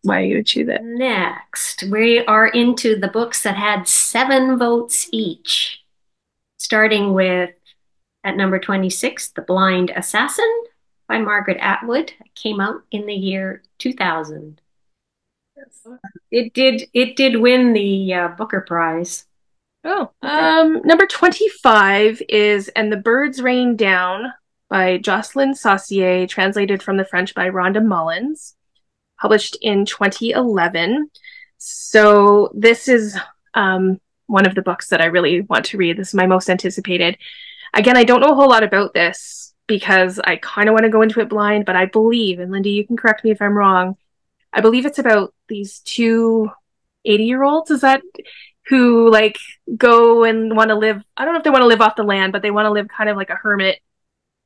choose it. Next, we are into the books that had 7 votes each, starting with at number 26, The Blind Assassin by Margaret Atwood. It came out in the year 2000. It did win the Booker Prize. Oh, number 25 is And the Birds Rain Down by Jocelyn Saucier, translated from the French by Rhonda Mullins, published in 2011. So this is one of the books that I really want to read. This is my most anticipated. Again, I don't know a whole lot about this because I kind of want to go into it blind, but I believe, and Lindy, you can correct me if I'm wrong, I believe it's about these two 80-year-olds, is that who like go and want to live, I don't know if they want to live off the land, but they want to live kind of like a hermit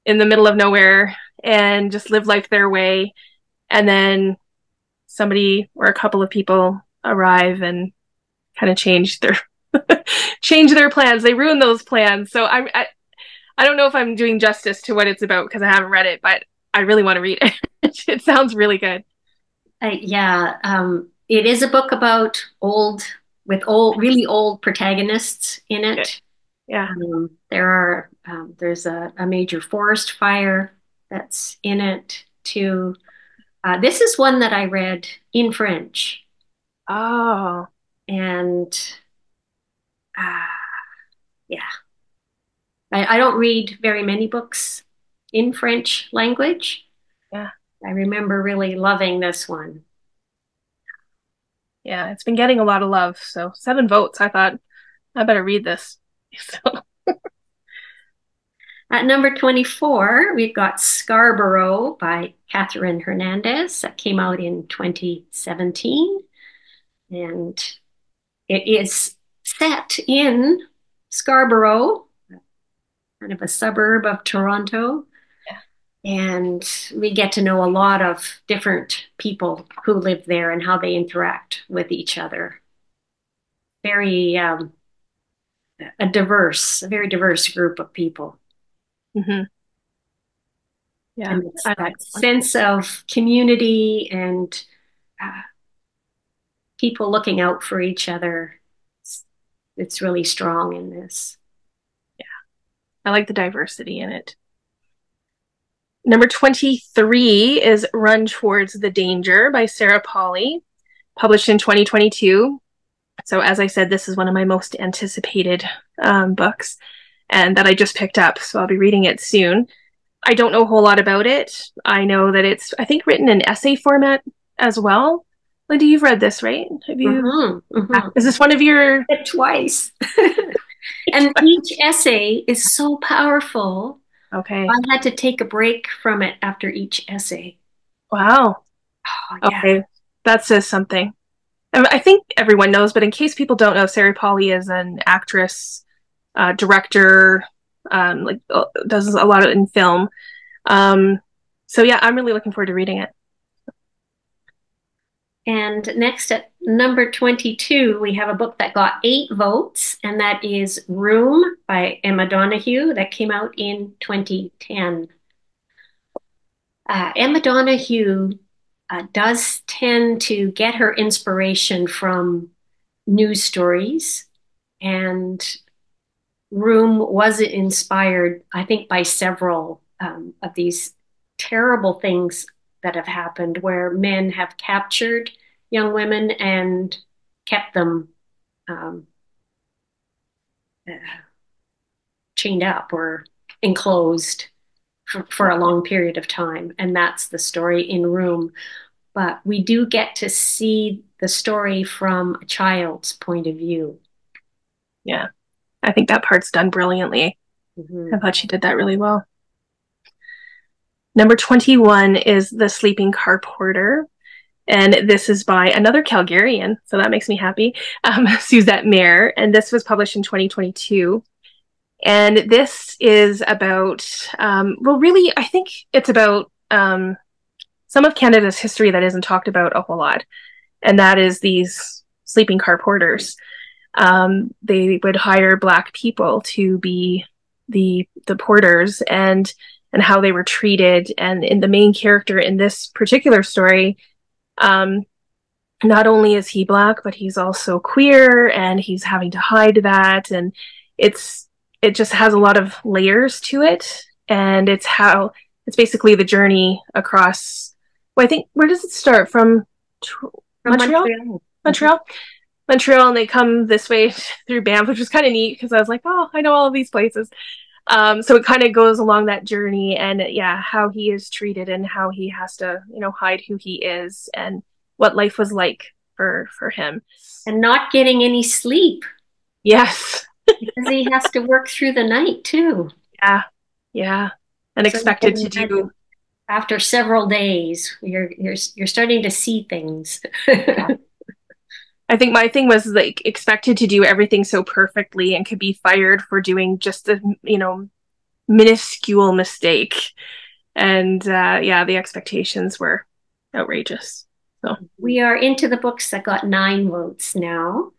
in the middle of nowhere and just live life their way. And then somebody or a couple of people arrive and kind of change their change their plans. They ruin those plans. So I don't know if I'm doing justice to what it's about because I haven't read it, but I really want to read it. It sounds really good. Yeah, it is a book about really old protagonists in Yeah. it. Yeah. There's a major forest fire that's in it too. This is one that I read in French, Oh, and uh, yeah, I don't read very many books in French language. Yeah. I remember really loving this one. Yeah, it's been getting a lot of love. So 7 votes. I thought I better read this. So, At number 24, we've got Scarborough by Catherine Hernandez that came out in 2017. And it is set in Scarborough, kind of a suburb of Toronto. yeah. And we get to know a lot of different people who live there and how they interact with each other. Very a very diverse group of people. Hmm. Yeah, And it's I like that this one. sense of community and uh, people looking out for each other. It's really strong in this. Yeah, I like the diversity in it. Number 23 is Run Towards the Danger by Sarah Polley, published in 2022. So, as I said, this is one of my most anticipated books and that I just picked up. So, I'll be reading it soon. I don't know a whole lot about it. I know that it's, I think, written in essay format as well. Lindy, you've read this, right? Have you? Mm-hmm, mm-hmm. Is this one of your? It twice. And each essay is so powerful. Okay. I had to take a break from it after each essay. Wow. Oh, yeah. Okay. That says something. I think everyone knows, but in case people don't know, Sarah Polley is an actress, director, like does a lot of in film. Um, so yeah, I'm really looking forward to reading it. And next at number 22, we have a book that got 8 votes, and that is Room by Emma Donoghue that came out in 2010. Emma Donoghue does tend to get her inspiration from news stories, and Room was inspired, I think, by several of these terrible things that have happened where men have captured young women and kept them um, uh, chained up or enclosed for a long period of time. And that's the story in Room. But we do get to see the story from a child's point of view. Yeah, I think that part's done brilliantly. I Mm-hmm. thought she did that really well. Number 21 is The Sleeping Car Porter. And this is by another Calgarian, so that makes me happy, Suzette Mayer. And this was published in 2022. And this is about, well, really, I think it's about some of Canada's history that isn't talked about a whole lot. And that is these sleeping car porters. They would hire Black people to be the porters and how they were treated. And in the main character in this particular story, um, not only is he Black, but he's also queer, and he's having to hide that. And it's it just has a lot of layers to it, and it's basically the journey across. Well, I think where does it start from? From Montreal, Montreal. Mm-hmm. Montreal, Montreal, and they come this way through Banff, which was kind of neat because I was like, oh, I know all of these places. So it kind of goes along that journey, and yeah, how he is treated and how he has to, hide who he is and what life was like for him. And not getting any sleep Yes. because he has to work through the night too. Yeah. Yeah. And So you expected can to do. imagine after several days, you're starting to see things. Yeah. I think my thing was like expected to do everything so perfectly and could be fired for doing just a, minuscule mistake. And yeah, the expectations were outrageous. So We are into the books that got 9 votes now.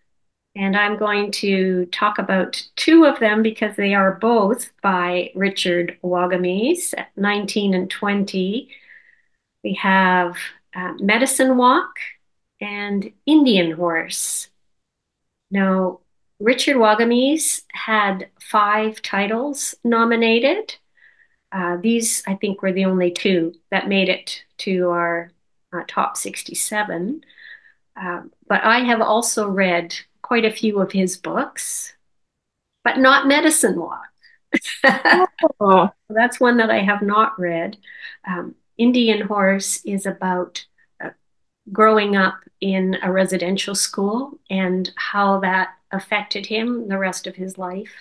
And I'm going to talk about 2 of them because they are both by Richard Wagamese at 19 and 20. We have Medicine Walk and Indian Horse. Now, Richard Wagamese had 5 titles nominated. These, I think, were the only 2 that made it to our top 67. But I have also read quite a few of his books, but not Medicine Walk. Oh, That's one that I have not read. Indian Horse is about uh, growing up in a residential school and how that affected him the rest of his life.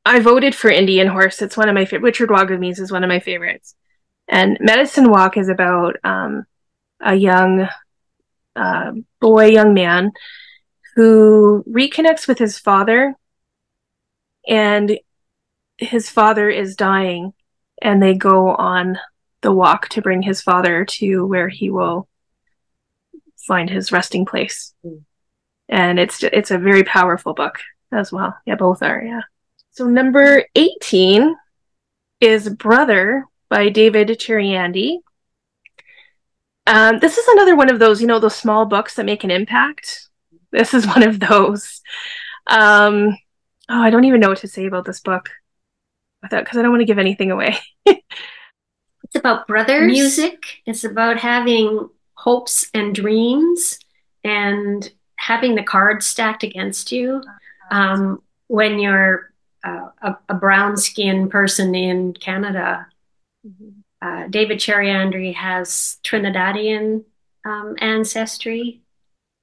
I voted for Indian Horse. It's one of my favorite. Richard Wagamese is one of my favorites. And Medicine Walk is about a young young man who reconnects with his father, and his father is dying, and they go on the walk to bring his father to where he will find his resting place. Mm. And it's a very powerful book as well. Yeah, both are. Yeah. So number 18 is Brother by David Cheriandy. This is another one of those, those small books that make an impact. This is one of those. Oh, I don't even know what to say about this book because I don't want to give anything away. It's about brothers. Music. It's about having hopes and dreams and having the cards stacked against you. When you're a brown skinned person in Canada, David Cheriandry has Trinidadian ancestry,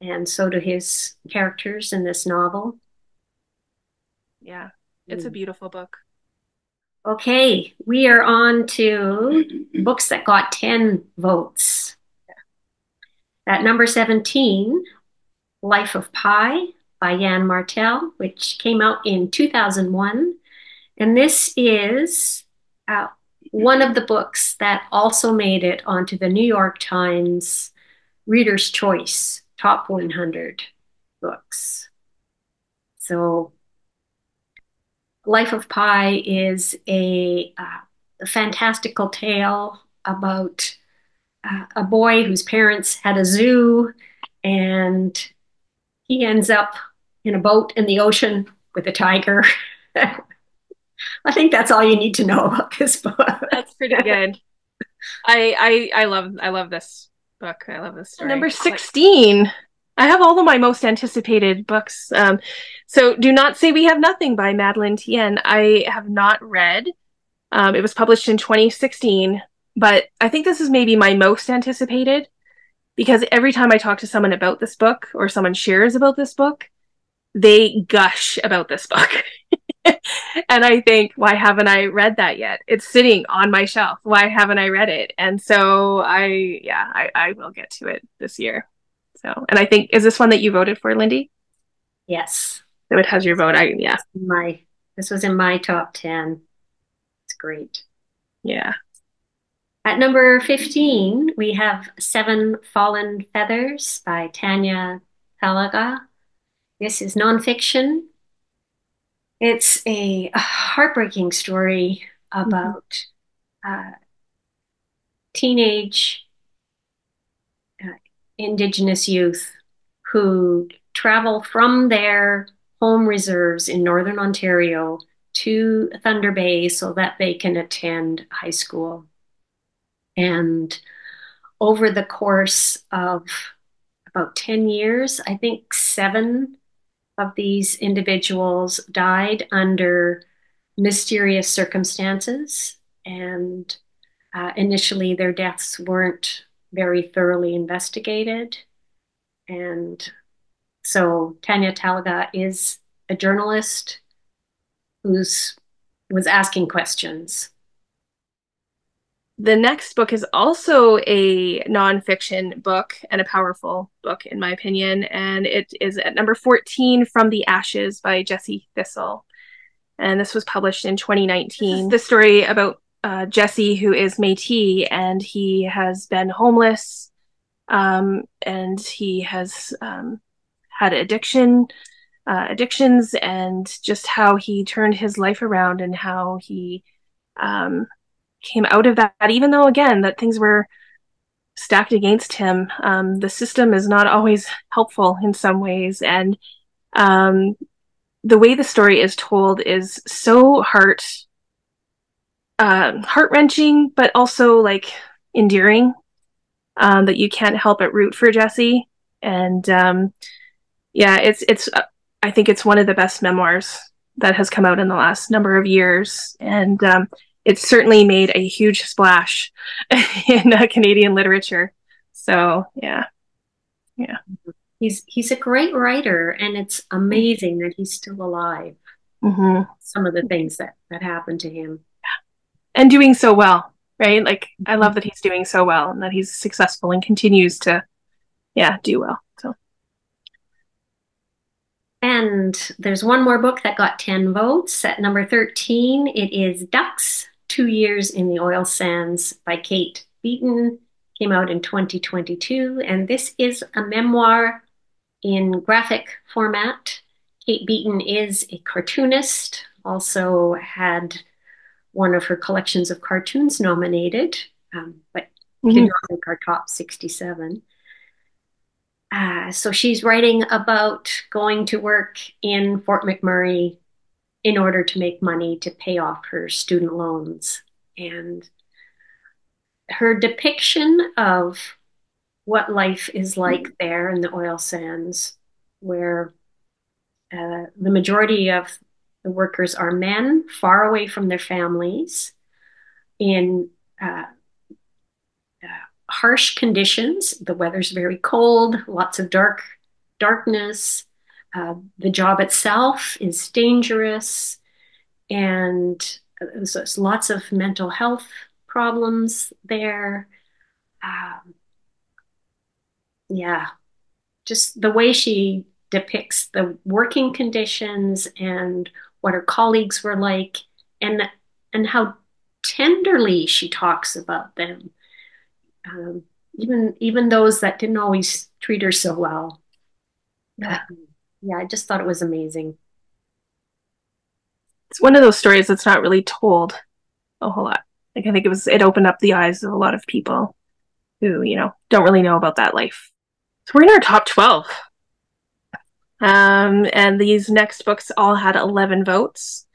and so do his characters in this novel. Yeah, it's a beautiful book. Okay, we are on to books that got 10 votes. At number 17, Life of Pi by Jan Martel, which came out in 2001. And this is one of the books that also made it onto the New York Times Reader's Choice Top 100 books. So Life of Pi is a fantastical tale about a boy whose parents had a zoo, and he ends up in a boat in the ocean with a tiger. I think that's all you need to know about this book. That's pretty good. I love this book. I love this story. Number 16. I have all of my most anticipated books. So Do Not Say We Have Nothing by Madeleine Tien. I have not read. It was published in 2016, but I think this is maybe my most anticipated because every time I talk to someone about this book or someone shares about this book, they gush about this book. And I think, why haven't I read that yet? It's sitting on my shelf. Why haven't I read it? And so I will get to it this year. So, and I think, is this one that you voted for, Lindy? Yes. So it has your vote. This was in my top 10. It's great. Yeah. At number 15, we have Seven Fallen Feathers by Tanya Talaga. This is nonfiction. It's a heartbreaking story about teenage Indigenous youth who travel from their home reserves in Northern Ontario to Thunder Bay so that they can attend high school. And over the course of about 10 years, I think 7 of these individuals died under mysterious circumstances. And initially, their deaths weren't very thoroughly investigated. And so Tanya Talaga is a journalist who's was asking questions. The next book is also a nonfiction book and a powerful book, in my opinion. And it is at number 14, From the Ashes by Jesse Thistle. And this was published in 2019. This is the story about Jesse, who is Métis, and he has been homeless, and he has had addictions, and just how he turned his life around and how he came out of that, even though, again, that things were stacked against him. The system is not always helpful in some ways. And the way the story is told is so heart-wrenching, but also like endearing, that you can't help but root for Jesse. And yeah, it's I think it's one of the best memoirs that has come out in the last number of years, and it's certainly made a huge splash in Canadian literature. So yeah, yeah. He's a great writer, and it's amazing that he's still alive. Mm-hmm. Some of the things that happened to him. And doing so well, right? Like, I love that he's doing so well and that he's successful and continues to, yeah, do well. So, And there's one more book that got 10 votes at number 13. It is Ducks, 2 Years in the Oil Sands by Kate Beaton. Came out in 2022. And this is a memoir in graphic format. Kate Beaton is a cartoonist, also had one of her collections of cartoons nominated, but did not make our top 67. So she's writing about going to work in Fort McMurray in order to make money to pay off her student loans. And her depiction of what life is like there in the oil sands, where the majority of the workers are men, far away from their families, in harsh conditions. The weather's very cold, lots of darkness. The job itself is dangerous, and so it's lots of mental health problems there. Yeah, just the way she depicts the working conditions and what her colleagues were like, and how tenderly she talks about them, even those that didn't always treat her so well. yeah. Yeah, I just thought it was amazing. It's one of those stories that's not really told a whole lot. Like, I think it opened up the eyes of a lot of people who, don't really know about that life. So we're in our top 12. And these next books all had 11 votes.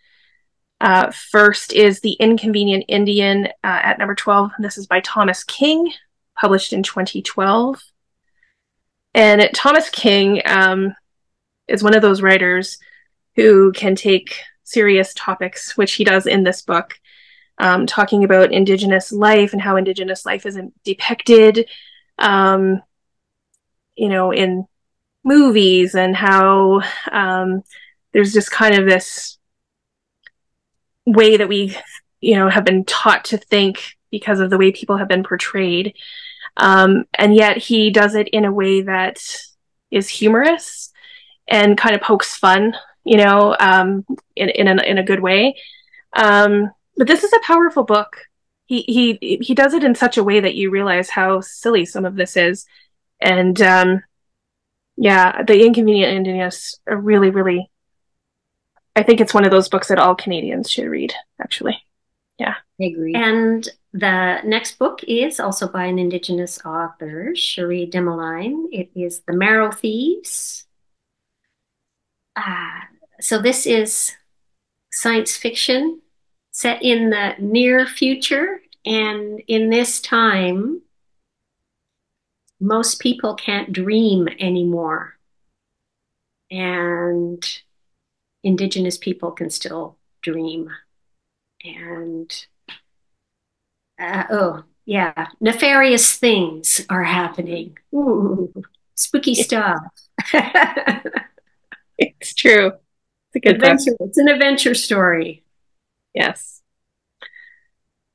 First is The Inconvenient Indian at number 12. This is by Thomas King, published in 2012. And Thomas King is one of those writers who can take serious topics, which he does in this book, talking about Indigenous life and how Indigenous life is depicted, in movies, and how there's just kind of this way that we, have been taught to think because of the way people have been portrayed. And yet he does it in a way that is humorous and kind of pokes fun, in a good way. But this is a powerful book. He does it in such a way that you realize how silly some of this is. And yeah, The Inconvenient Indian is a really, really, I think it's one of those books that all Canadians should read, actually. Yeah. I agree. And the next book is also by an Indigenous author, Cherie Demoline. It is The Marrow Thieves. So this is science fiction set in the near future. And in this time, most people can't dream anymore. And Indigenous people can still dream. And nefarious things are happening. Ooh, spooky stuff. It's true. It's a good adventure. It's an adventure story. Yes.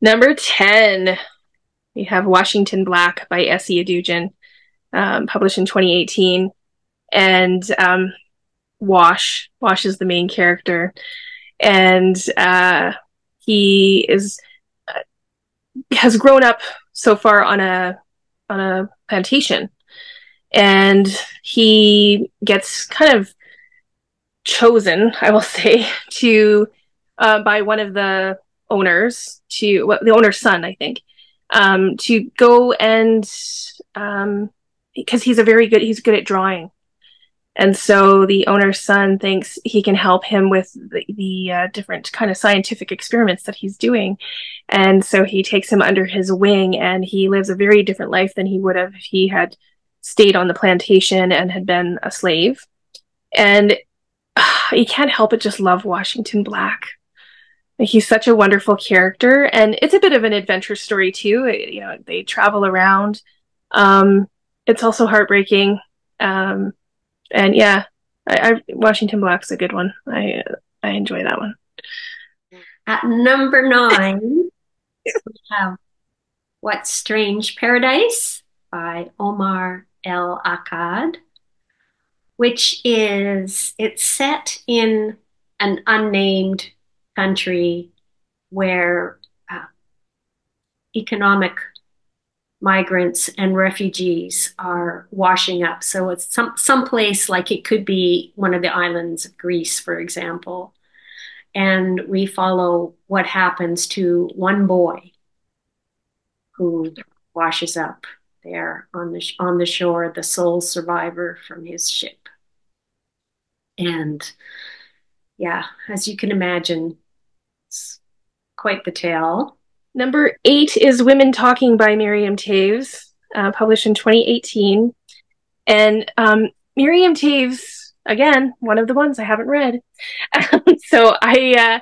Number 10, we have Washington Black by Essie Adujan, published in 2018. And Wash is the main character. And he has grown up so far on a plantation. And he gets kind of chosen, I will say, to by one of the owners, the owner's son, I think, to go and because he's good at drawing. And so the owner's son thinks he can help him with the different kind of scientific experiments that he's doing. And so he takes him under his wing, and he lives a very different life than he would have if he had stayed on the plantation and had been a slave. And you can't help but just love Washington Black. He's such a wonderful character, and it's a bit of an adventure story too. You know, they travel around. Um, it's also heartbreaking, um, and yeah, Washington Black's a good one. I enjoy that one. At number 9, we have What Strange Paradise by Omar El Akkad, which it's set in an unnamed country where uh, economic migrants and refugees are washing up. So it's some place, like it could be one of the islands of Greece, for example. And we follow what happens to one boy who washes up there on the shore, the sole survivor from his ship. And yeah, as you can imagine, it's quite the tale. Number 8 is Women Talking by Miriam Toews, published in 2018. And Miriam Toews, again, one of the ones I haven't read. So I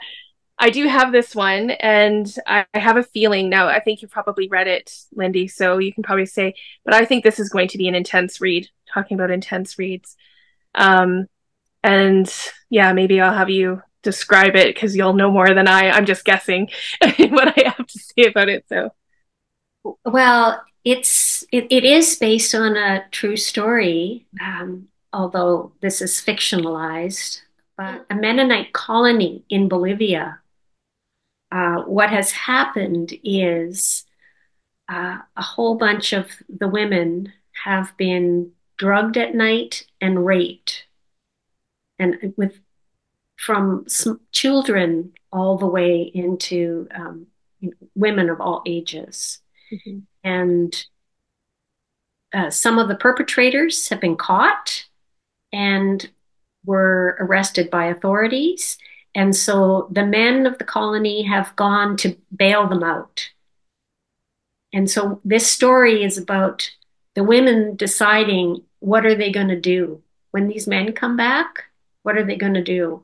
do have this one, and I have a feeling now. I think you've probably read it, Lindy, so you can probably say, but I think this is going to be an intense read, talking about intense reads. Um, and yeah, maybe I'll have you describe it because you'll know more than I. I'm just guessing what I have to say about it. So, Well, it is based on a true story, although this is fictionalized. But a Mennonite colony in Bolivia. What has happened is a whole bunch of the women have been drugged at night and raped, and with from children all the way into women of all ages. mm-hmm. And some of the perpetrators have been caught and were arrested by authorities. And so the men of the colony have gone to bail them out. And so this story is about the women deciding what are they going to do when these men come back? What are they going to do?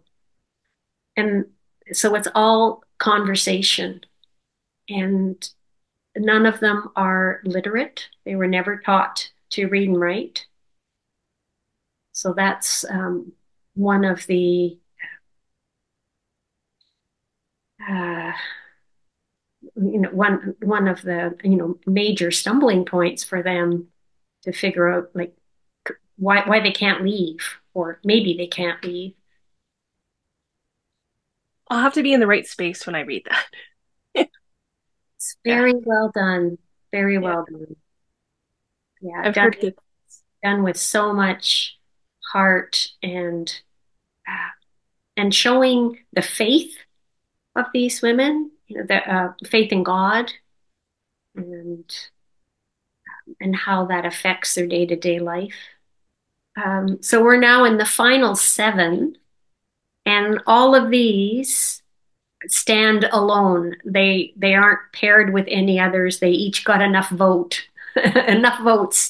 And so it's all conversation. And none of them are literate. They were never taught to read and write. So that's one of the uh, one of the major stumbling points for them to figure out, like, why they can't leave, or maybe they can't leave. I'll have to be in the right space when I read that. It's Yeah, very well done, very yeah, well done. Yeah, I've heard good. done with so much heart uh, and showing the faith of these women, the faith in God, and how that affects their day to day life. So we're now in the final 7, and all of these stand alone. They aren't paired with any others. They each got enough votes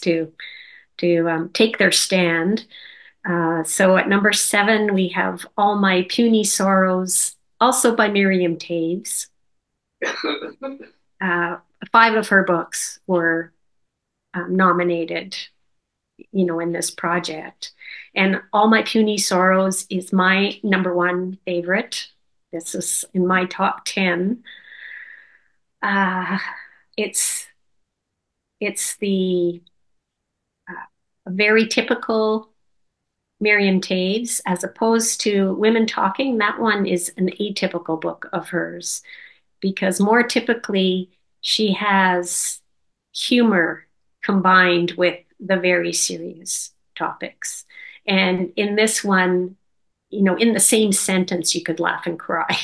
to take their stand. So at number 7, we have All My Puny Sorrows, also by Miriam Toews. 5 of her books were nominated, in this project. And All My Puny Sorrows is my number 1 favorite. This is in my top 10. Uh, it's it's the very typical Miriam Toews, as opposed to Women Talking. That one is an atypical book of hers because more typically she has humor combined with the very serious topics. And in this one, in the same sentence, you could laugh and cry.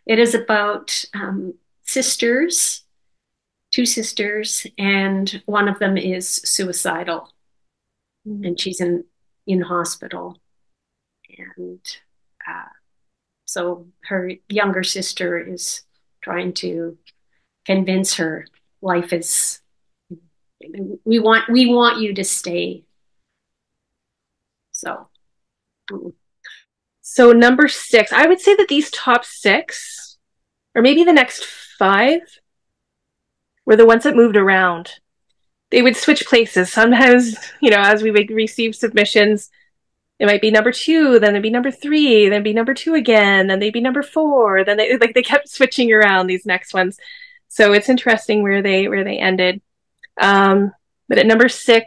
It is about sisters, 2 sisters, and one of them is suicidal, Mm. and she's in hospital. And uh, so her younger sister is trying to convince her life is we want you to stay. So So number 6, I would say that these top 6, or maybe the next 5, were the ones that moved around. They would switch places. Sometimes, as we would receive submissions, it might be number 2, then it'd be number 3, then it'd be number 2 again, then they'd be number 4. Then they kept switching around these next ones. So it's interesting where they ended. But at number 6,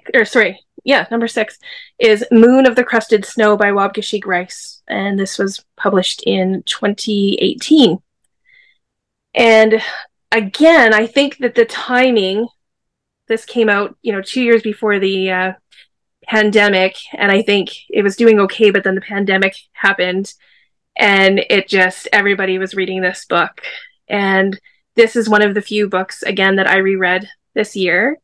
number 6 is Moon of the Crusted Snow by Wabgashig Rice. And this was published in 2018. And again, I think that the timing, this came out, 2 years before the pandemic, and I think it was doing okay, but then the pandemic happened, and everybody was reading this book. And this is one of the few books, again, that I reread this year,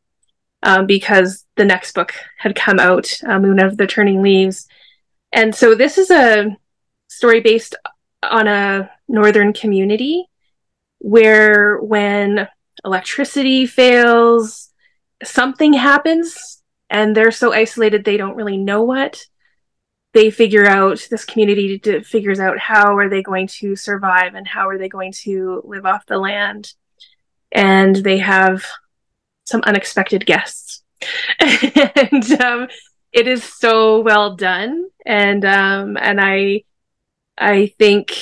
because the next book had come out, Moon of the Turning Leaves. And so this is a story based on a northern community where when electricity fails, something happens, and they're so isolated they don't really know what. This community figures out how are they going to survive and how are they going to live off the land. And they have some unexpected guests. And it is so well done. And I think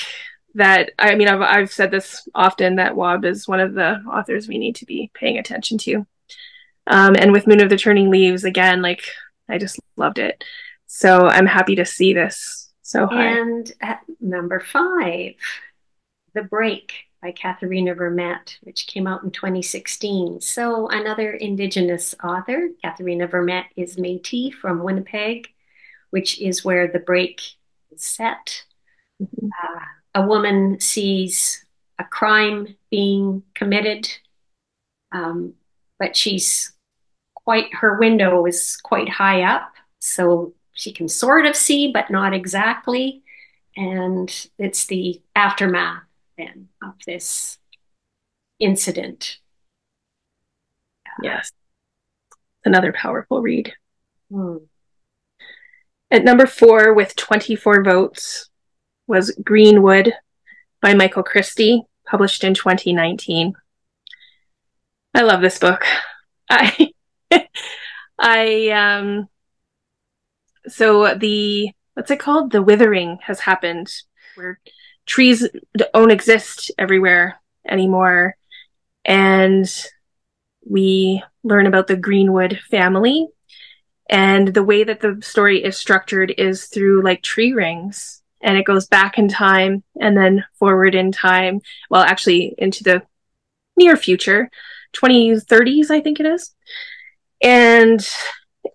that, I've said this often, that Wab is one of the authors we need to be paying attention to. And with Moon of the Turning Leaves, again, I just loved it. So I'm happy to see this so high. And at number 5, The Break by Katharina Vermette, which came out in 2016. So another Indigenous author. Katharina Vermette is Métis from Winnipeg, which is where The Break is set. Mm-hmm. A woman sees a crime being committed, but her window is quite high up, so she can sort of see, but not exactly. And it's the aftermath then of this incident. Yes. Another powerful read. At number 4, with 24 votes, was Greenwood by Michael Christie, published in 2019. I love this book. So what's it called? The withering has happened, where trees don't exist everywhere anymore. And we learn about the Greenwood family. And the way that the story is structured is through tree rings. And it goes back in time and then forward in time. Well, actually into the near future, 2030s, I think it is. And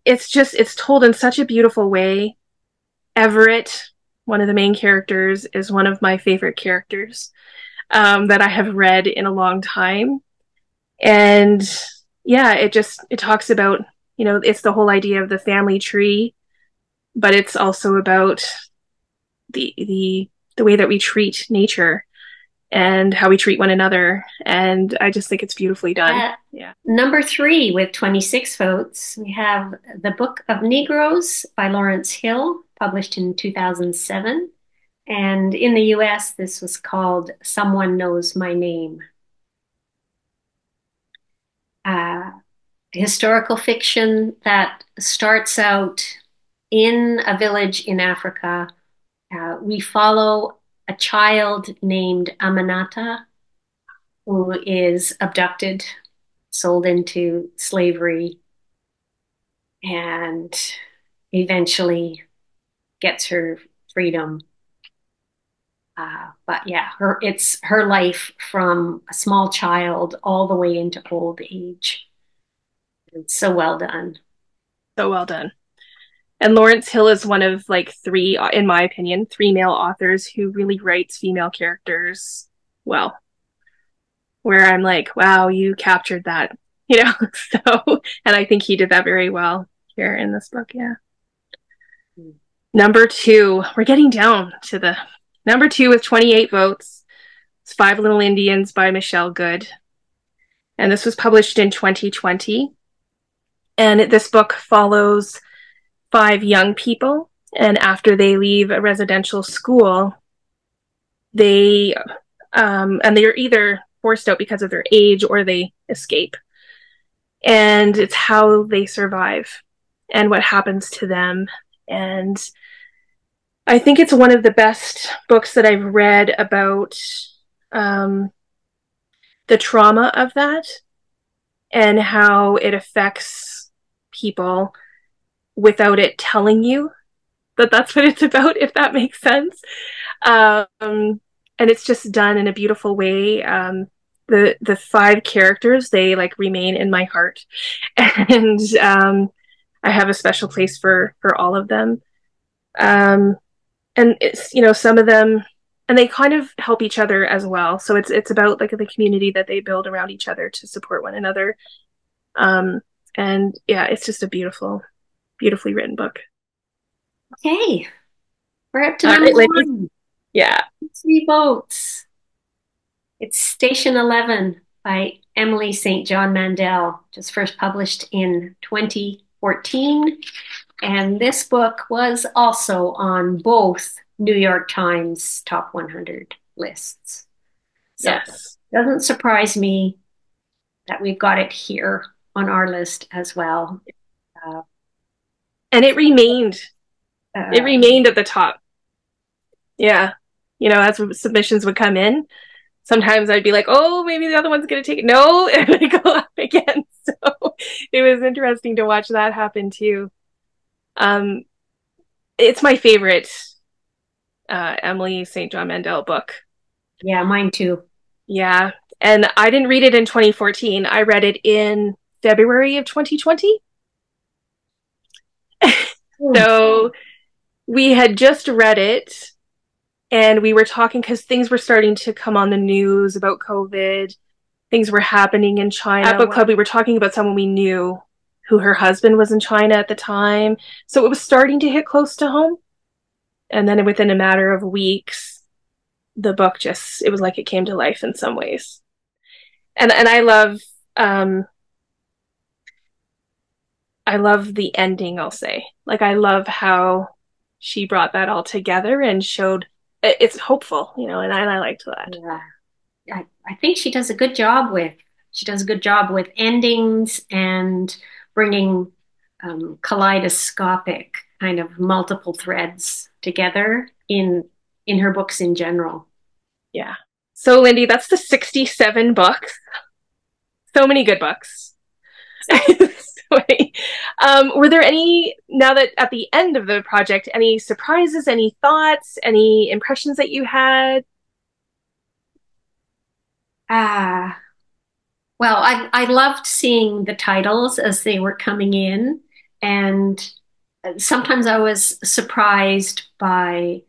it's told in such a beautiful way. Everett, one of the main characters, is one of my favorite characters that I have read in a long time. And yeah, it talks about, it's the whole idea of the family tree, but it's also about the way that we treat nature and how we treat one another. And I just think it's beautifully done. Yeah. Number 3, with 26 votes, we have The Book of Negroes by Lawrence Hill, published in 2007. And in the US, this was called Someone Knows My Name. Historical fiction that starts out in a village in Africa. We follow a child named Aminata, who is abducted, sold into slavery, and eventually gets her freedom. But yeah, it's her life from a small child all the way into old age. It's so well done. So well done. And Lawrence Hill is one of 3, in my opinion, 3 male authors who really writes female characters well. Where I'm like, wow, you captured that, So, and I think he did that very well here in this book. Yeah. Number 2, we're getting down to the number 2 with 28 votes. It's 5 Little Indians by Michelle Good. And this was published in 2020. And this book follows 5 young people And after they leave a residential school, they and they're either forced out because of their age or they escape. And it's how they survive and what happens to them. And I think it's one of the best books that I've read about um, the trauma of that and how it affects people without it telling you that that's what it's about, if that makes sense. And it's just done in a beautiful way. The five characters, they like remain in my heart, and I have a special place for all of them. Um, and it's, you know, some of them, and they kind of help each other as well. So it's about like the community that they build around each other to support one another. Um, and yeah, it's just a beautifully written book. Okay, we're up to All number right, Lindy. one. Yeah. 3 votes. It's Station 11 by Emily St. John Mandel, just first published in 2014. And this book was also on both New York Times top 100 lists. So Yes. it doesn't surprise me that we've got it here on our list as well. Uh, And it uh, remained at the top. Yeah. You know, as submissions would come in, sometimes I'd be like, oh, maybe the other one's going to take it. No, and they go up again. So it was interesting to watch that happen too. Um, it's my favorite Emily St. John Mandel book. yeah, mine too. Yeah. And I didn't read it in 2014. I read it in February of 2020. Mm. So we had just read it and we were talking because things were starting to come on the news about COVID. Things were happening in China. At book club, we were talking about someone we knew who her husband was in China at the time. So it was starting to hit close to home. And then within a matter of weeks, the book just, it was like it came to life in some ways. And um, I love the ending, I'll say. Like, I love how she brought that all together and showed it's hopeful, you know, and I liked that. Yeah. I think she does a good job with endings and bringing kaleidoscopic kind of multiple threads together in her books in general. Yeah. So, Lindy, that's the 67 books. So many good books. Were there any, now that at the end of the project, any surprises, any thoughts, any impressions that you had? Ah, well, I loved seeing the titles as they were coming in, and sometimes I was surprised by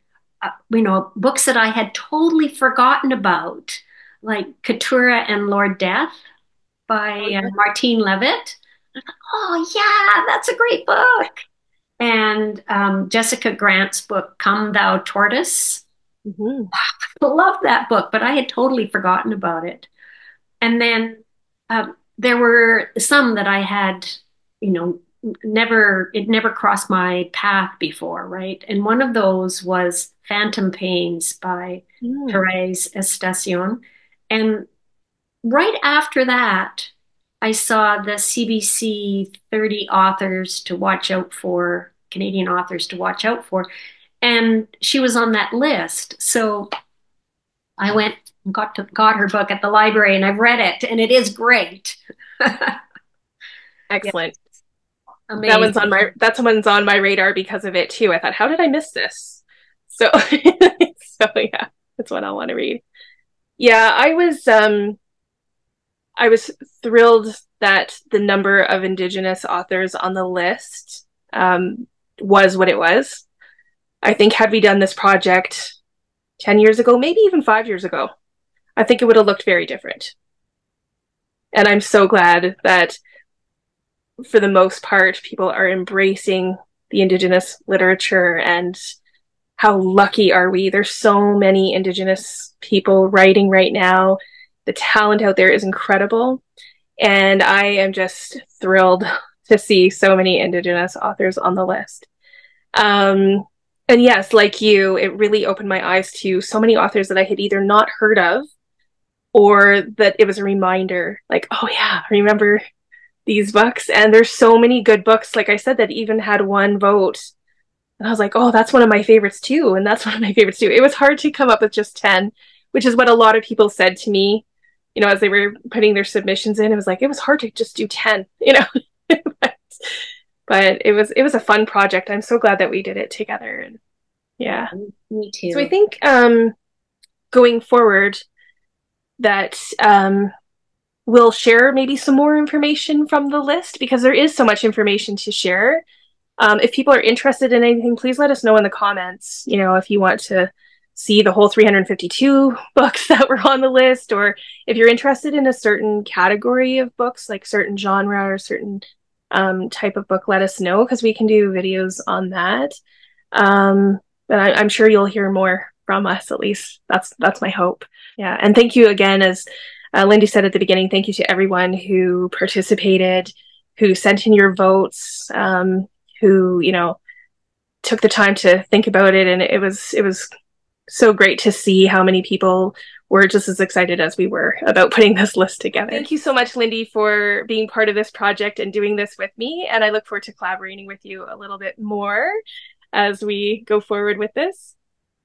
books that I had totally forgotten about, like Keturah and Lord Death Oh, by yeah. Martine Levitt. I thought, oh yeah, that's a great book. And Jessica Grant's book, Come Thou Tortoise. Mm-hmm. I love that book, but I had totally forgotten about it. And then there were some that I had, you know, it never crossed my path before, right? And one of those was Phantom Pains by Mm. Therese Estacion. And right after that, I saw the CBC 30 authors to watch out for, Canadian authors to watch out for. And she was on that list. So I went and got her book at the library and I've read it and it is great. Yeah, Excellent. amazing. That's one's on my radar because of it too. I thought, how did I miss this? So so yeah, that's what I want to read. Yeah, I was thrilled that the number of Indigenous authors on the list was what it was. I think had we done this project 10 years ago, maybe even 5 years ago, I think it would have looked very different. And I'm so glad that for the most part, people are embracing the Indigenous literature, and how lucky are we? There's so many Indigenous people writing right now. The talent out there is incredible. And I am just thrilled to see so many Indigenous authors on the list. And yes, like you, it really opened my eyes to so many authors that I had either not heard of or that it was a reminder, like, oh yeah, I remember these books. And there's so many good books, like I said, that even had one vote. And I was like, oh, that's one of my favorites too. And that's one of my favorites too. It was hard to come up with just 10, which is what a lot of people said to me, as they were putting their submissions in. It was like, it was hard to just do 10. but, but it was a fun project. I'm so glad that we did it together. And Yeah, yeah. me So I too. think going forward that we'll share maybe some more information from the list because there is so much information to share. If people are interested in anything, please let us know in the comments. If you want to see the whole 352 books that were on the list, or if you're interested in a certain category of books, like certain genre or certain type of book, let us know because we can do videos on that. But I'm sure you'll hear more from us. At least that's my hope. Yeah, and thank you again, as Lindy said at the beginning. Thank you to everyone who participated, who sent in your votes, who took the time to think about it, and it was so great to see how many people were just as excited as we were about putting this list together. Thank you so much, Lindy, for being part of this project and doing this with me, and I look forward to collaborating with you a little bit more as we go forward with this.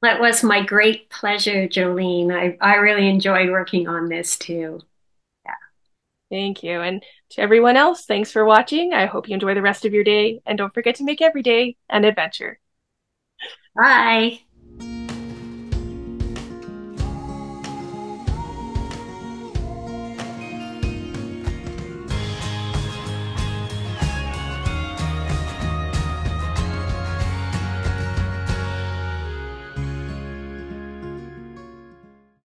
That was my great pleasure, Jolene. I really enjoyed working on this too. Yeah. Thank you. And to everyone else, thanks for watching. I hope you enjoy the rest of your day, and don't forget to make every day an adventure. Bye.